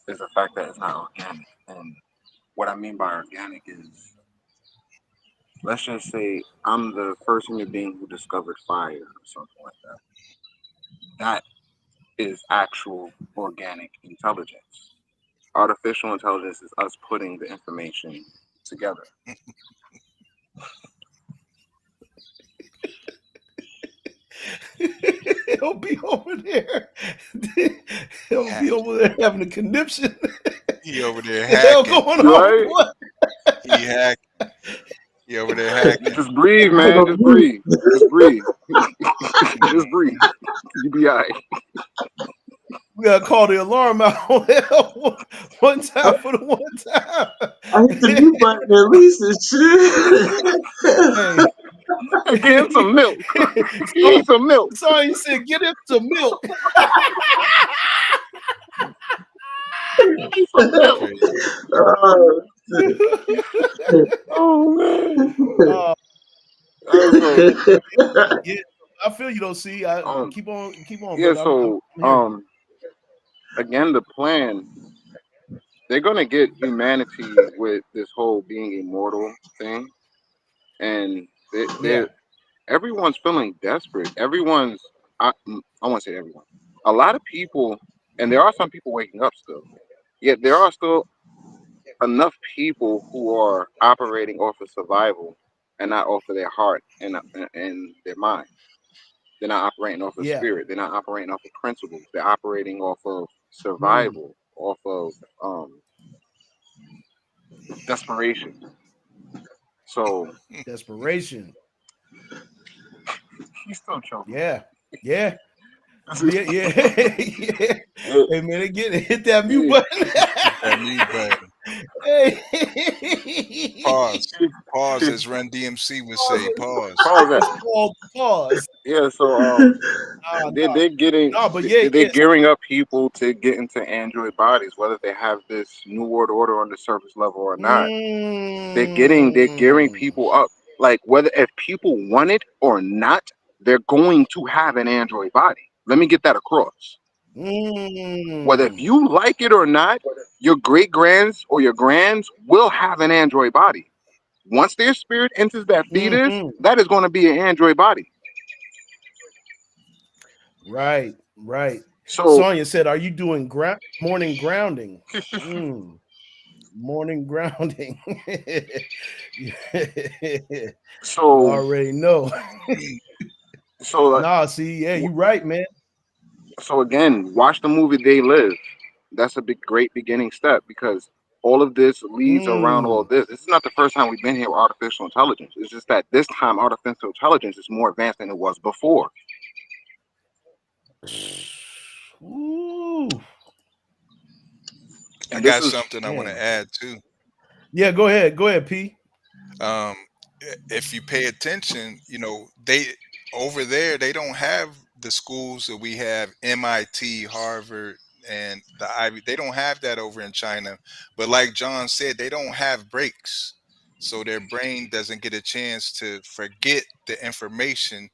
is the fact that it's not organic. And what I mean by organic is, let's just say I'm the first human being who discovered fire or something like that. That is actual organic intelligence. Artificial intelligence is us putting the information together. He'll be over there. He'll be Hacking. over there having a conniption. He over there The hell hacking. going on, Right? boy? He hack. He over there hacking. Just breathe, I man. don't Just know. breathe. Just breathe. Just breathe. Mhm. You be alright. We gotta call the alarm out on hell one time for the one I hit the time. mute button at least and shit. Hey, Get him some milk. He so, needs some milk. sorry, you said get him some milk. He needs some milk. Crazy. Oh, Oh man. uh, So yeah, I feel you though. See, I um keep on, yeah, brother. I'm so hearing you. again the plan, they're gonna get humanity with this whole being immortal thing. And Yeah, they're everyone's feeling desperate. Everyone's I won't say everyone. A lot of people, and there are some people waking up still. Yet there are still enough people who are operating off of survival and not off of their heart and their mind. They're not operating off of yeah. spirit. They're not operating off of principles. They're operating off of Mm, survival, off of desperation. So desperation. he's still choking. Yeah, yeah, yeah, yeah, yeah. it, Hey man, get hit that mute it, button. Hit that mute button. Hey, Pause. Pause, it, as Run DMC would say. Pause. pause that. it's called pause. Yeah, so Nah, they're getting nah, but yeah, they're yes. gearing up people to get into android bodies, whether they have this new world order on the surface level or not. They're gearing Mm, people up. Like whether if people want it or not, they're going to have an android body. Let me get that across. Whether if mm, you like it or not, your great grands or your grands will have an android body. Once their spirit enters that fetus, hmm. that is going to be an android body. Right, right. So Sonia said, "Are you doing morning grounding?" Mm, morning grounding. You so already know. so Nah, see, yeah, you right, man. So again, watch the movie They Live. That's a big, great beginning step because all of this leads around all Mm. of this. This is not the first time we've been here with artificial intelligence. It's just that this time artificial intelligence is more advanced than it was before. Ooh, I And this got is something I want to man. add too. Yeah, go ahead. Go ahead, P. Um, if you pay attention, they over there they don't have the schools that we have, MIT, Harvard, and the Ivy. They don't have that over in China. But like John said, they don't have breaks, so their brain doesn't get a chance to forget the information.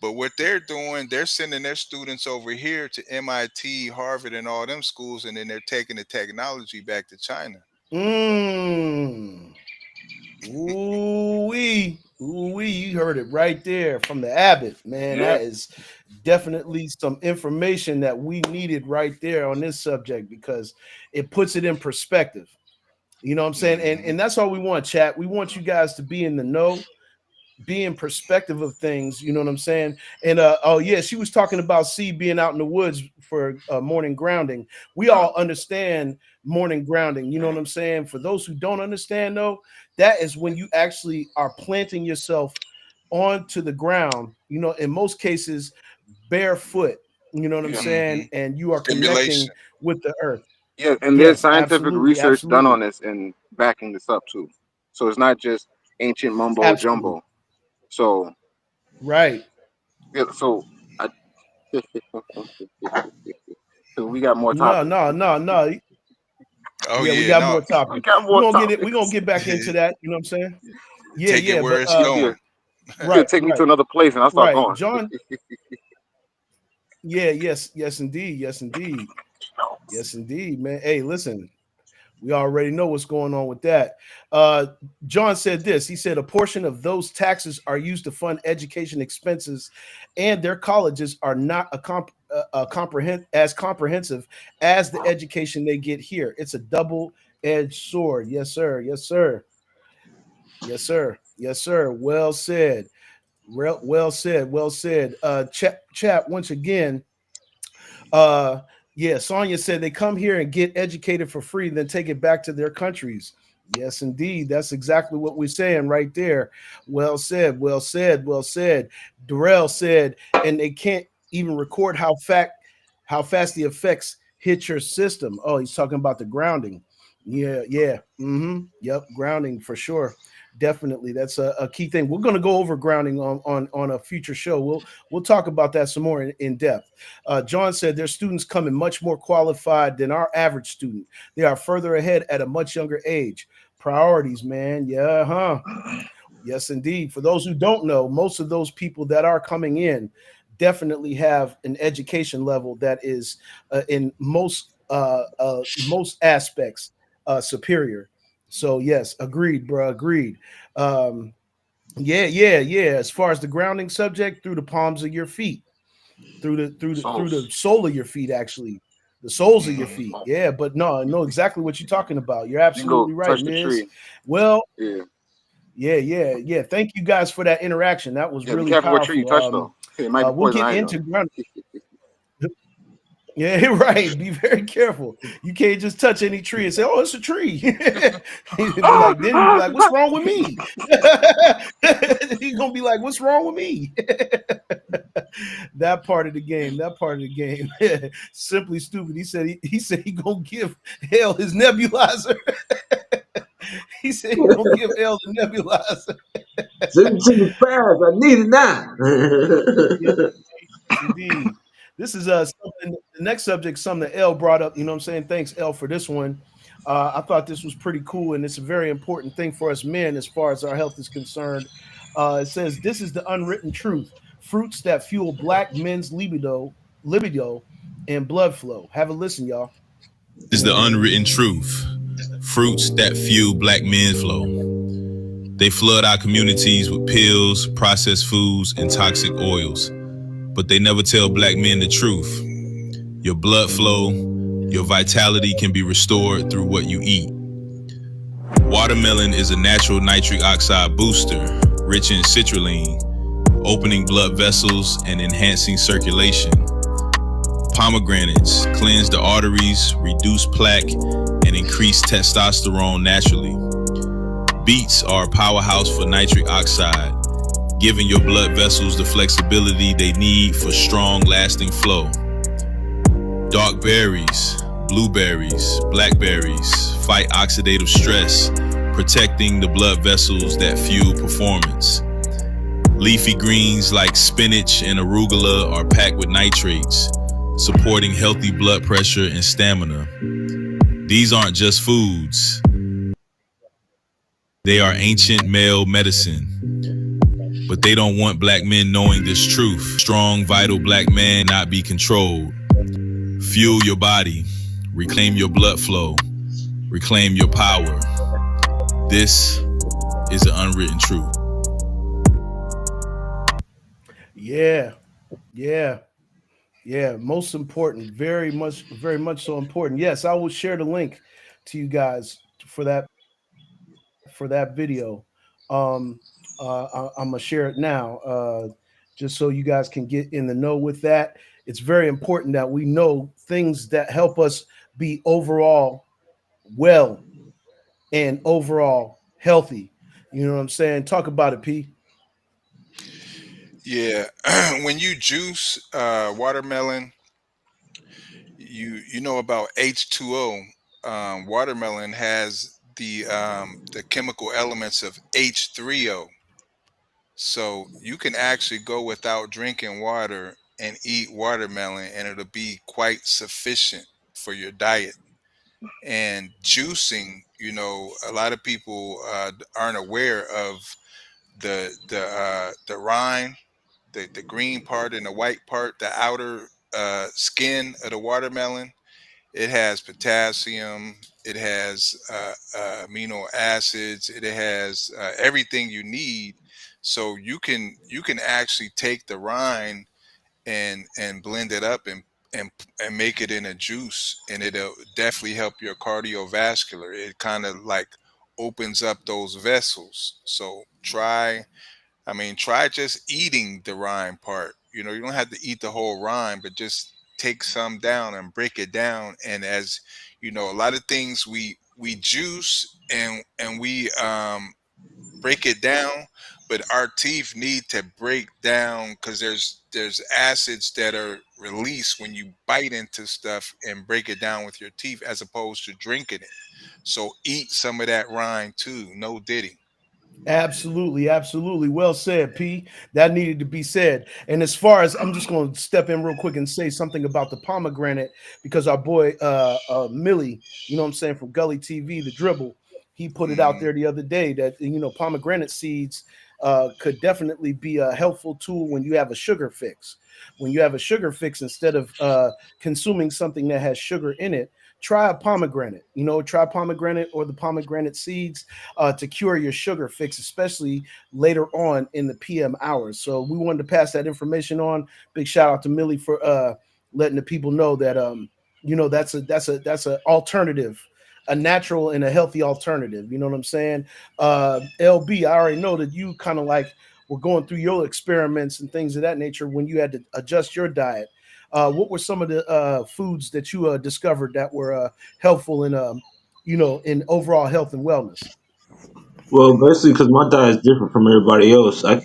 But what they're doing, they're sending their students over here to MIT, Harvard, and all them schools, and then they're taking the technology back to China. Mm. Ooh wee. Ooh wee. You heard it right there from the Abbot, man. yeah, That is definitely some information that we needed right there on this subject because it puts it in perspective. You know what I'm saying? And Hmm. and that's all we want, chat. We want you guys to be in the know, be in perspective of things. You know what I'm saying? And oh yeah, she was talking about C being out in the woods for morning grounding. We uh, all understand morning grounding. You know what I'm saying? For those who don't understand, though, that is when you actually are planting yourself onto the ground. You know, in most cases, barefoot. You know what I'm yeah, saying? Hmm. And you are connecting Stimulation. with the earth. yeah. And there's Yes, scientific absolutely, research done absolutely, on this and backing this up too. So it's not just ancient mumbo absolutely. jumbo. So Right. yeah, so I, so we got more No, topics. no, no, no. Oh Yeah, we yeah, got no. more We topics. got We're more gonna get it. We're gonna topics. get back into that. You know what I'm saying? Yeah, Take it yeah. where But it's Yeah, going. you could right, take me to right, another place and I'll start right. going. John. Yeah, yes, yes, indeed, yes, indeed, yes, indeed, man. Hey, listen, we already know what's going on with that. Uh, John said this. He said a portion of those taxes are used to fund education expenses, and their colleges are not comprehensive as the education they get here. It's a double-edged sword. Yes, sir. Yes, sir. Yes, sir. Yes, sir. Well said. Well said. Well said. Chap. Once again, uh, yeah, Sonia said they come here and get educated for free, then take it back to their countries. Yes, indeed. That's exactly what we're saying right there. Well said. Well said. Well said. Darrell said, and they can't even record how fast the effects hit your system. Oh, he's talking about the grounding. Yeah, yeah. Yep, grounding for sure. Definitely. That's a key thing. We're gonna go over grounding on a future show. We'll talk about that some more in depth. John said their students come in much more qualified than our average student. They are further ahead at a much younger age. Priorities, man. Yeah, huh? Yes, indeed. For those who don't know, most of those people that are coming in definitely have an education level that is in most aspects superior. So yes, agreed, bro. Agreed. Um, yeah, yeah, yeah. As far as the grounding subject, through the palms of your feet, through the Sauce. sole of your feet, actually, the soles of your Mhm. feet. Yeah, but no, I know exactly what you're talking about. You're You can go absolutely right, touch the Miz. tree. Well, Yeah. yeah, yeah, yeah. Thank you guys for that interaction. That was Yeah. Be really careful what tree you powerful. touch though. It might be We'll poison get ivy into though. grounding. Yeah, right. Be very careful. You can't just touch any tree and say, "Oh, it's a tree." He'd be like, then you'd be like, "What's wrong with me?" He's gonna be like, "What's wrong with me?" That part of the game. That part of the game. Simply stupid. He said he gonna give hell his nebulizer. He said he gonna give hell the nebulizer. Send it to me fast. I need it now. Yes, indeed. This is something. The next subject, something that L brought up. You know what I'm saying? Thanks, L, for this one. I thought this was pretty cool, and it's a very important thing for us men as far as our health is concerned. It says this is the unwritten truth: fruits that fuel black men's libido, and blood flow. Have a listen, y'all. Is the unwritten truth. Fruits that fuel black men flow. They flood our communities with pills, processed foods, and toxic oils. But they never tell black men the truth. Your blood flow, your vitality can be restored through what you eat. Watermelon is a natural nitric oxide booster, rich in citrulline, opening blood vessels and enhancing circulation. Pomegranates cleanse the arteries, reduce plaque, and increase testosterone naturally. Beets are a powerhouse for nitric oxide, giving your blood vessels the flexibility they need for strong, lasting flow. Dark berries, blueberries, blackberries fight oxidative stress, protecting the blood vessels that fuel performance. Leafy greens like spinach and arugula are packed with nitrates, supporting healthy blood pressure and stamina. These aren't just foods, they are ancient male medicine. But they don't want black men knowing this truth. Strong, vital black man not be controlled. Fuel your body, reclaim your blood flow, reclaim your power. This is the unwritten truth. Yeah, yeah, yeah. Most important, very much so important. Yes, I will share the link to you guys for that video. Um, I'm gonna share it now, just so you guys can get in the know with that. It's very important that we know things that help us be overall well and overall healthy. You know what I'm saying? Talk about it, P. Yeah, when you juice watermelon, you know about H2O. Watermelon has the chemical elements of H3O. So you can actually go without drinking water and eat watermelon, and it'll be quite sufficient for your diet. And juicing, a lot of people aren't aware of the rind, the green part and the white part, the outer skin of the watermelon. It has potassium. It has amino acids. It has everything you need. So you can actually take the rind and blend it up and make it in a juice, and it'll definitely help your cardiovascular. It kind of like opens up those vessels. So try I mean, try just eating the rind part. You don't have to eat the whole rind, but just take some down and break it down. And as a lot of things we juice and we break it down, but our teeth need to break down because there's acids that are released when you bite into stuff and break it down with your teeth as opposed to drinking it. So eat some of that rind too. No diddy. Absolutely, absolutely. Well said, P. That needed to be said. And as far as I'm just going to step in real quick and say something about the pomegranate because our boy Millie, you know what I'm saying, from Gully TV, the dribble, he put it out Hmm. there the other day that pomegranate seeds could definitely be a helpful tool when you have a sugar fix. When you have a sugar fix, instead of consuming something that has sugar in it, try a pomegranate. Try pomegranate or the pomegranate seeds to cure your sugar fix, especially later on in the PM hours. So we wanted to pass that information on. Big shout out to Millie for letting the people know that that's a alternative, a natural and a healthy alternative. You know what I'm saying? LB, I already know that you kind of like were going through your experiments and things of that nature when you had to adjust your diet. What were some of the foods that you discovered that were helpful in overall health and wellness? Well, basically, because my diet is different from everybody else, I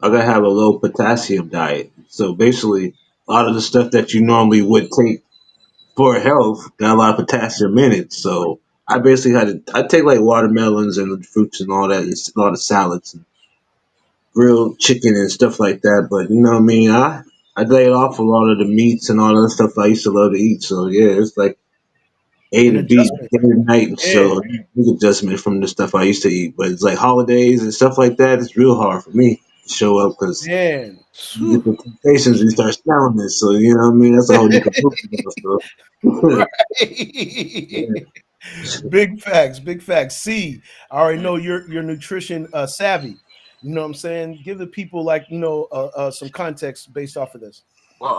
gotta have a low potassium diet. So basically, a lot of the stuff that you normally would take for health got a lot of potassium in it. So I basically I take like watermelons and fruits and all that, and a lot of salads and grilled chicken and stuff like that. But you know what I mean? I laid off a lot of the meats and all that stuff I used to love to eat. So yeah, it's like ate An a beat adjustment. day and night. Yeah, So big adjustment from the stuff I used to eat. But it's like holidays and stuff like that. It's real hard for me to show up because man. you get Phew. the temptations and you start smelling it. So you know what I mean? That's a whole different movie now. So Right. yeah. Big facts, big facts. See, I already know you're nutrition savvy. You know what I'm saying? Give the people like some context based off of this. Well,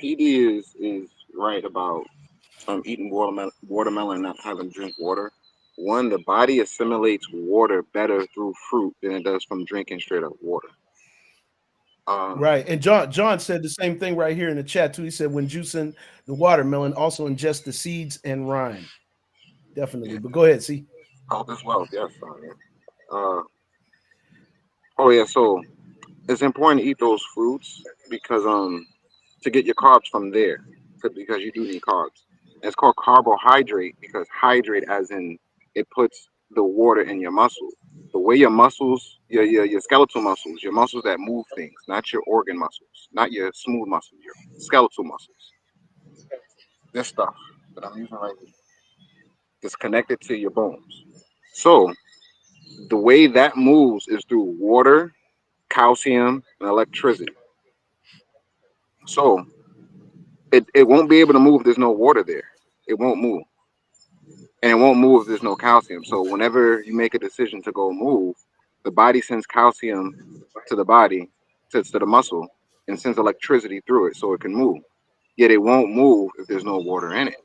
PD is right about eating watermelon, not having to drink water. One, the body assimilates water better through fruit than it does from drinking straight up water. Um, Right. And John said the same thing right here in the chat too. He said when juicing the watermelon, also ingest the seeds and rind. yeah, Definitely. But go ahead, see. health is wealth. Yes. Uh, oh yeah. So it's important to eat those fruits because to get your carbs from there because you do need carbs. And it's called carbohydrate because hydrate as in it puts the water in your muscle. The way your muscles, your skeletal muscles, your muscles that move things, not your organ muscles, not your smooth muscles, your skeletal muscles. This stuff that I'm using right here is connected to your bones. So the way that moves is through water, calcium, and electricity. So it won't be able to move if there's no water there. It won't move. And it won't move if there's no calcium. So whenever you make a decision to go move, the body sends calcium to the body, to the muscle, and sends electricity through it so it can move. Yet it won't move if there's no water in it.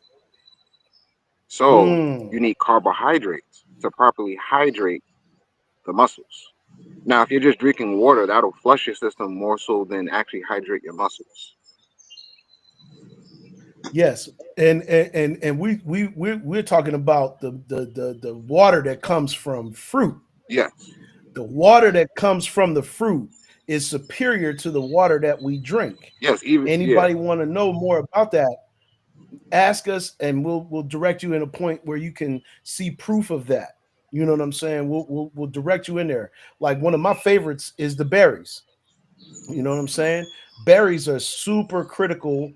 So you Mm. need carbohydrates to properly hydrate the muscles. Now, if you're just drinking water, that'll flush your system more so than actually hydrate your muscles. Yes. And we're talking about the water that comes from fruit. Yes, The water that comes from the fruit is superior to the water that we drink. yes, even yeah, Anybody want to know more about that? Ask us, and we'll direct you in a point where you can see proof of that. You know what I'm saying? We'll direct you in there. Like one of my favorites is the berries. You know what I'm saying? Berries are super critical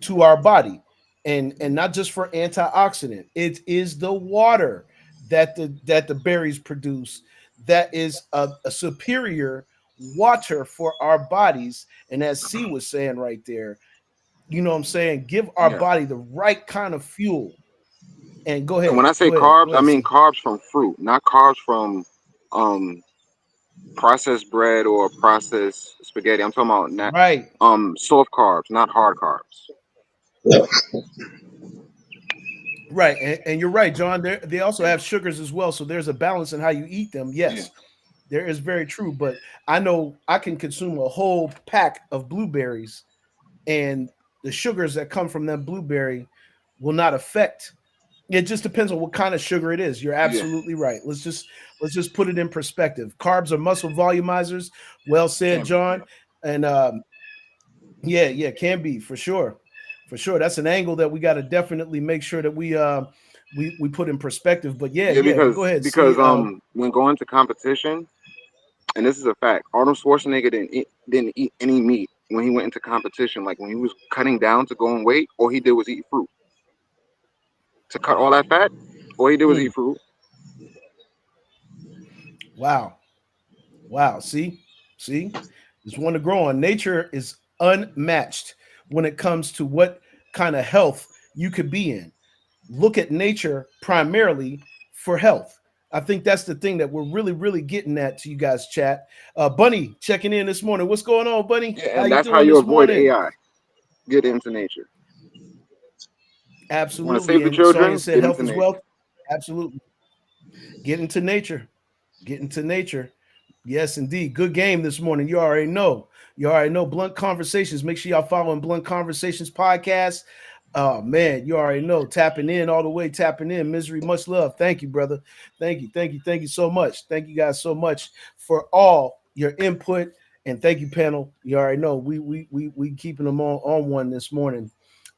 to our body, and not just for antioxidant. It is the water that the berries produce that is a superior water for our bodies. And as C was saying right there, you know what I'm saying, give our yeah. body the right kind of fuel. And go And ahead, when I say go ahead, carbs, go I ahead, mean C. carbs from fruit, not carbs from um processed bread or processed spaghetti. I'm talking about not Right, soft carbs, not hard carbs. right. And you're right, John. They also have sugars as well. So there's a balance in how you eat them. Yeah. Yes. There is very true, but I know I can consume a whole pack of blueberries, and the sugars that come from that blueberry will not affect. It just depends on what kind of sugar it is. You're Yeah, absolutely right. Let's just put it in perspective. Carbs are muscle volumizers. Well said, can be. John. And yeah, yeah, can be for sure, for sure. That's an angle that we got to definitely make sure that we put in perspective. But yeah, Yeah, yeah. But because go ahead. because See, when going to competition, and this is a fact, Arnold Schwarzenegger didn't eat any meat when he went into competition. Like when he was cutting down to go in weight, all he did was eat fruit to cut all that fat. All he did was eat mm, fruit. wow, wow. See, it's one to grow on. Nature is unmatched when it comes to what kind of health you could be in. Look at nature primarily for health. I think that's the thing that we're really, really getting at to you guys, chat. Bunny checking in this morning. What's going on, Bunny? Yeah, How and you that's how doing you this avoid morning? AI. Get into nature. Want to save Absolutely. the And Sonia children? said Get health into is nature. wealth. Absolutely. Get into nature. Get into nature. Yes, indeed. Good game this morning. You already know. You already know. Blunt Conversations. Make sure y'all following Blunt Conversations podcast. Oh man, you already know. Tapping in all the way, tapping in. Misery, much love. Thank you, brother. Thank you, thank you, thank you so much. Thank you guys so much for all your input. And thank you, panel. You already know we keeping them on one this morning.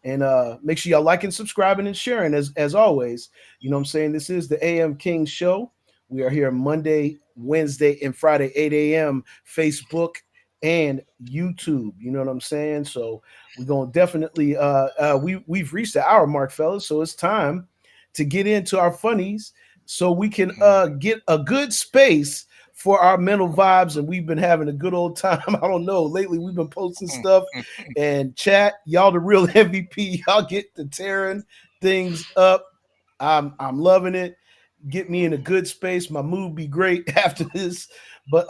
And make sure y'all liking, subscribing, and sharing as always. You know what I'm saying? This is the AM King Show. We are here Monday, Wednesday, and Friday, 8 a.m. Facebook and YouTube. You know what I'm saying? So we're gonna definitely we've reached the hour mark, fellas. So it's time to get into our funnies so we can get a good space for our mental vibes, and we've been having a good old time. I don't know. Lately, we've been posting stuff and chat. Y'all the real MVP. Y'all get the tearing things up. I'm loving it. Get me in a good space. My mood be great after this. But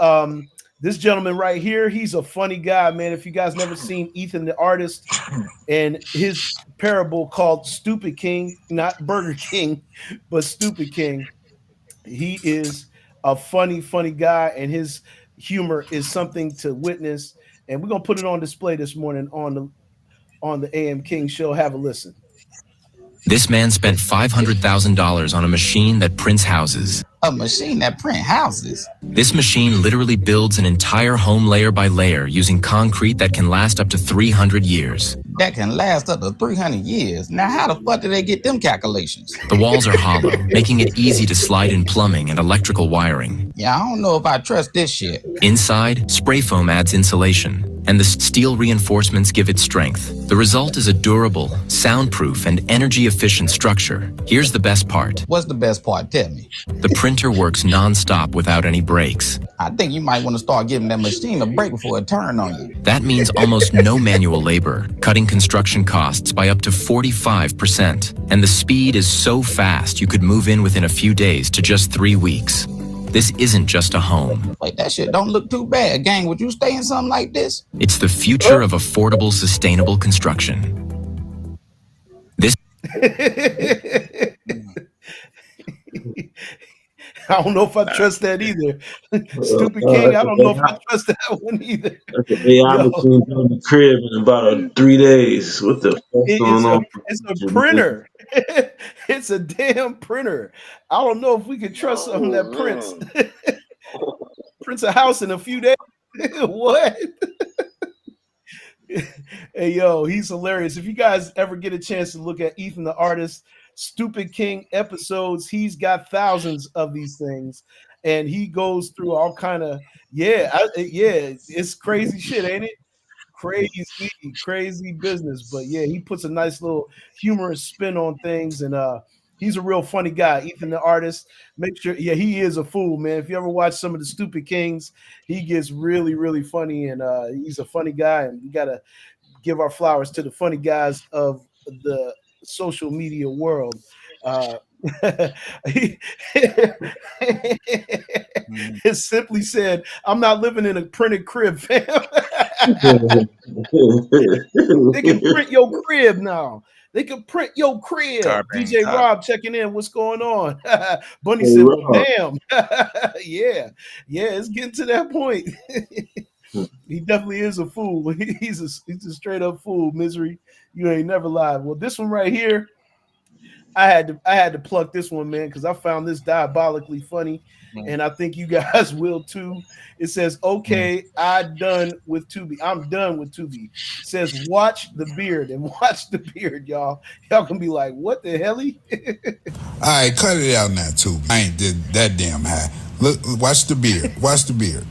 this gentleman right here, he's a funny guy, man. If you guys never seen Ethan the artist and his parable called Stupid King, not Burger King, but Stupid King, he is a funny, funny guy, and his humor is something to witness. And we're gonna put it on display this morning on the AM King show. Have a listen. This man spent $500,000 on a machine that prints houses. A machine that print houses. This machine literally builds an entire home layer by layer using concrete that can last up to 300 years. That can last up to 300 years. Now, how the fuck do they get them calculations? The walls are hollow, making it easy to slide in plumbing and electrical wiring. Yeah, I don't know if I trust this shit. Inside, spray foam adds insulation, and the steel reinforcements give it strength. The result is a durable, soundproof, and energy-efficient structure. Here's the best part. What's the best part? Tell me. The printer works non-stop without any breaks. I think you might want to start giving that machine a break before it turns on you. That means almost no manual labor, cutting construction costs by up to 45%. And the speed is so fast you could move in within a few days to just 3 weeks. This isn't just a home. Wait, that shit don't look too bad. Gang, would you stay in something like this? It's the future of affordable, sustainable construction. This I don't know if I trust that either. Stupid King, I That's don't know if I trust that one either. an AI Yo, machine built in the crib in about 3 days. What the fuck's going on? it's a printer. It's a damn printer. I don't know if we can trust something Oh that prints man. prints a house in a few days. What? Hey yo, he's hilarious. If you guys ever get a chance to look at Ethan the artist, Stupid King episodes, he's got thousands of these things, and he goes through all kind of yeah, it's crazy shit, ain't it? Crazy, crazy business. But yeah, he puts a nice little humorous spin on things, and he's a real funny guy. Ethan the artist, make sure, yeah, he is a fool, man. If you ever watch some of the Stupid Kings, he gets really, really funny, and he's a funny guy, and we gotta give our flowers to the funny guys of the social media world. Uh, he, it simply said, "I'm not living in a printed crib, fam." They can print your crib now. They could print your crib. Carbon DJ copy. Rob checking in. What's going on? Bunny Hey, said, "Well, Rob. damn, yeah, yeah, it's getting to that point." He definitely is a fool. He's a straight up fool. Misery, you ain't never lied. Well, this one right here, I had to pluck this one, man, because I found this diabolically funny, Mm. and I think you guys will too. It says, "Okay, I'm done with Tubi. I'm done with Tubi." It says, "Watch the beard and watch the beard, y'all. Y'all can be like, what the hell?" All right, cut it out now, too. I ain't did that damn high. Look, watch the beard. Watch the beard.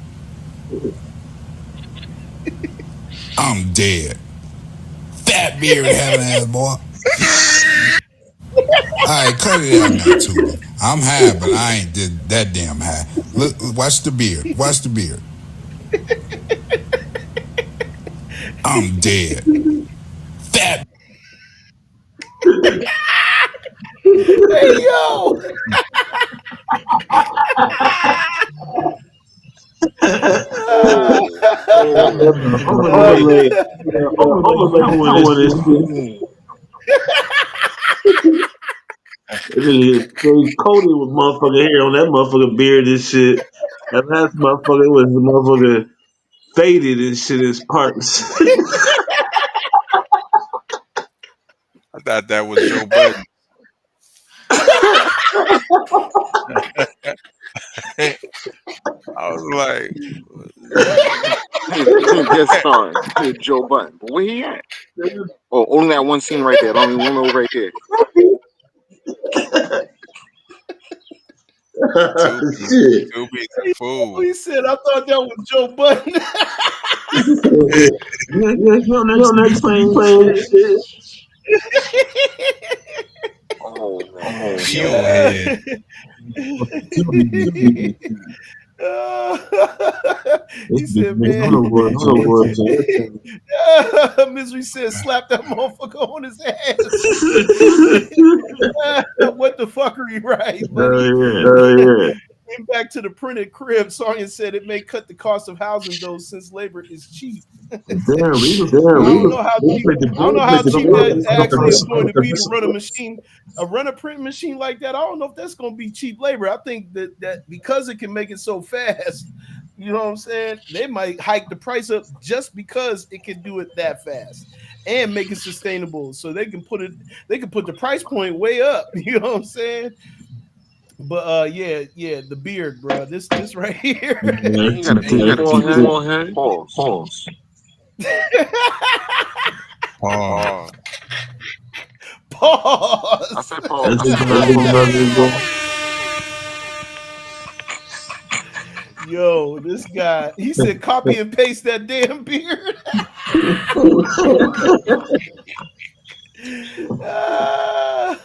I'm dead. Fat beard having ass boy. All right, cut it out now, too. I'm high, but I ain't did that damn high. Look, watch the beard. Watch the beard. I'm dead. Fat. Hey yo, Oh, That's oh, an Uh, overlay. Overlay power in this shit. That nigga is straight coated with motherfucking hair on that motherfucking beard and shit. That last motherfucker was the motherfucker faded and shit in his parts. I thought that was Joe Budden. I was like, yes, son, Joe Button. But where he at? Oh, only that one scene right there. Only one over right there. Tubi, Shit. Tubi's a fool. he said, "I thought that was Joe Budden." You on Next that be explain playing shit. shit. Oh man. Yo head. This He bitch said, makes "Man, no words. Misery said, slap that motherfucker on his ass." What the fuckery, right, Oh buddy? yeah. Came back to the printed crib. Sonya said it may cut the cost of housing though, since labor is cheap. Damn, we was I we don't was know how we cheap. played the I don't know we how played the cheap that actually is going to be to run a bill. machine, run a print machine like that. I don't know if that's going to be cheap labor. I think that because it can make it so fast, you know what I'm saying? They might hike the price up just because it can do it that fast and make it sustainable. So they can put it, they can put the price point way up. You know what I'm saying? But yeah, the beard, bro. This right here. Man, He got a deep forehead. Pause. Pause. Pause. I Pause. said pause. that's just another Yo, this guy, he said copy and paste that damn beard. Ah,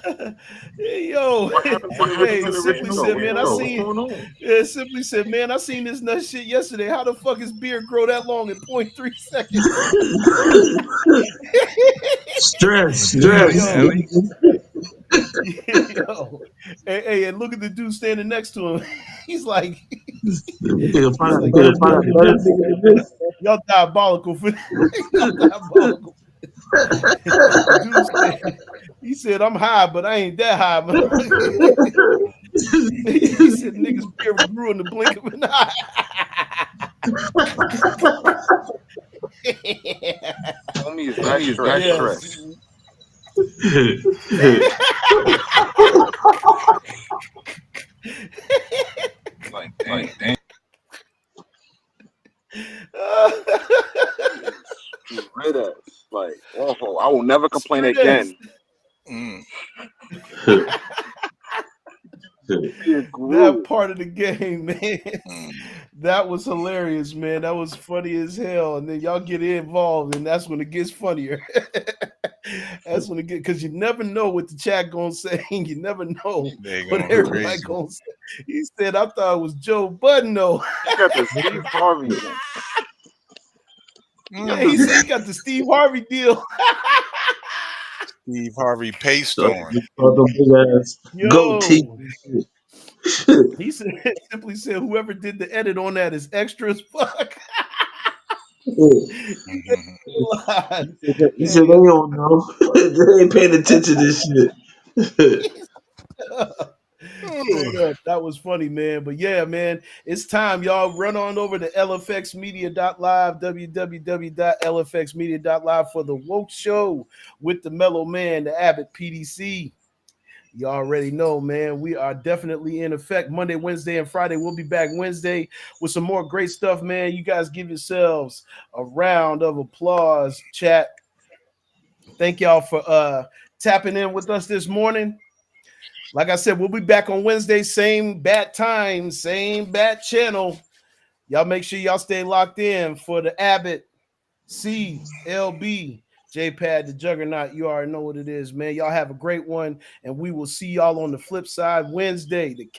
yo, What happened to the hey, original? Simply Yo, said, what's man, going on? What's going on? Simply said, man, I seen this nut shit yesterday. How the fuck his beard grow that long in 0.3 seconds? stress. Yo, Ellie? yo, hey, and look at the dude standing next to him. He's like, Nigga find he's out like, better nigga than this. y'all diabolical for y'all diabolical. The dude said, he said, I'm high, but I ain't that high, man. He said, niggas beard grew in the blink of an eye. Homie is that stressed. Like, damn. Red ass. Like, awful. I will never complain Straight ass. again. Mm. Beard That grew. part of the game, man. Mm. That was hilarious, man. That was funny as hell. And then y'all get involved, and that's when it gets funnier. That's when it gets, because you never know what the chat gonna say. You never know They what going everybody crazy. gonna say. He said, I thought it was Joe Budden, though. He got the Steve Harvey one. Yeah, he said he got the Steve Harvey deal. Steve Harvey paste So on. them big ass goatee. Yo, he said simply said whoever did the edit on that is extra as fuck. Mhm. He said they don't know. They ain't paying attention to this shit. Ugh. That was funny, man. But yeah, man, it's time, y'all. Run on over to lfxmedia.live, www.lfxmedia.live for the Woke Show with the Mellow Man, the Abbott PDC. You already know, man. We are definitely in effect Monday, Wednesday, and Friday. We'll be back Wednesday with some more great stuff, man. You guys give yourselves a round of applause, chat. Thank y'all for tapping in with us this morning. Like I said, we'll be back on Wednesday, same bat time, same bat channel. Y'all make sure y'all stay locked in for the Abbott CLB JPad, the Juggernaut. You already know what it is, man. Y'all have a great one, and we will see y'all on the flip side Wednesday. The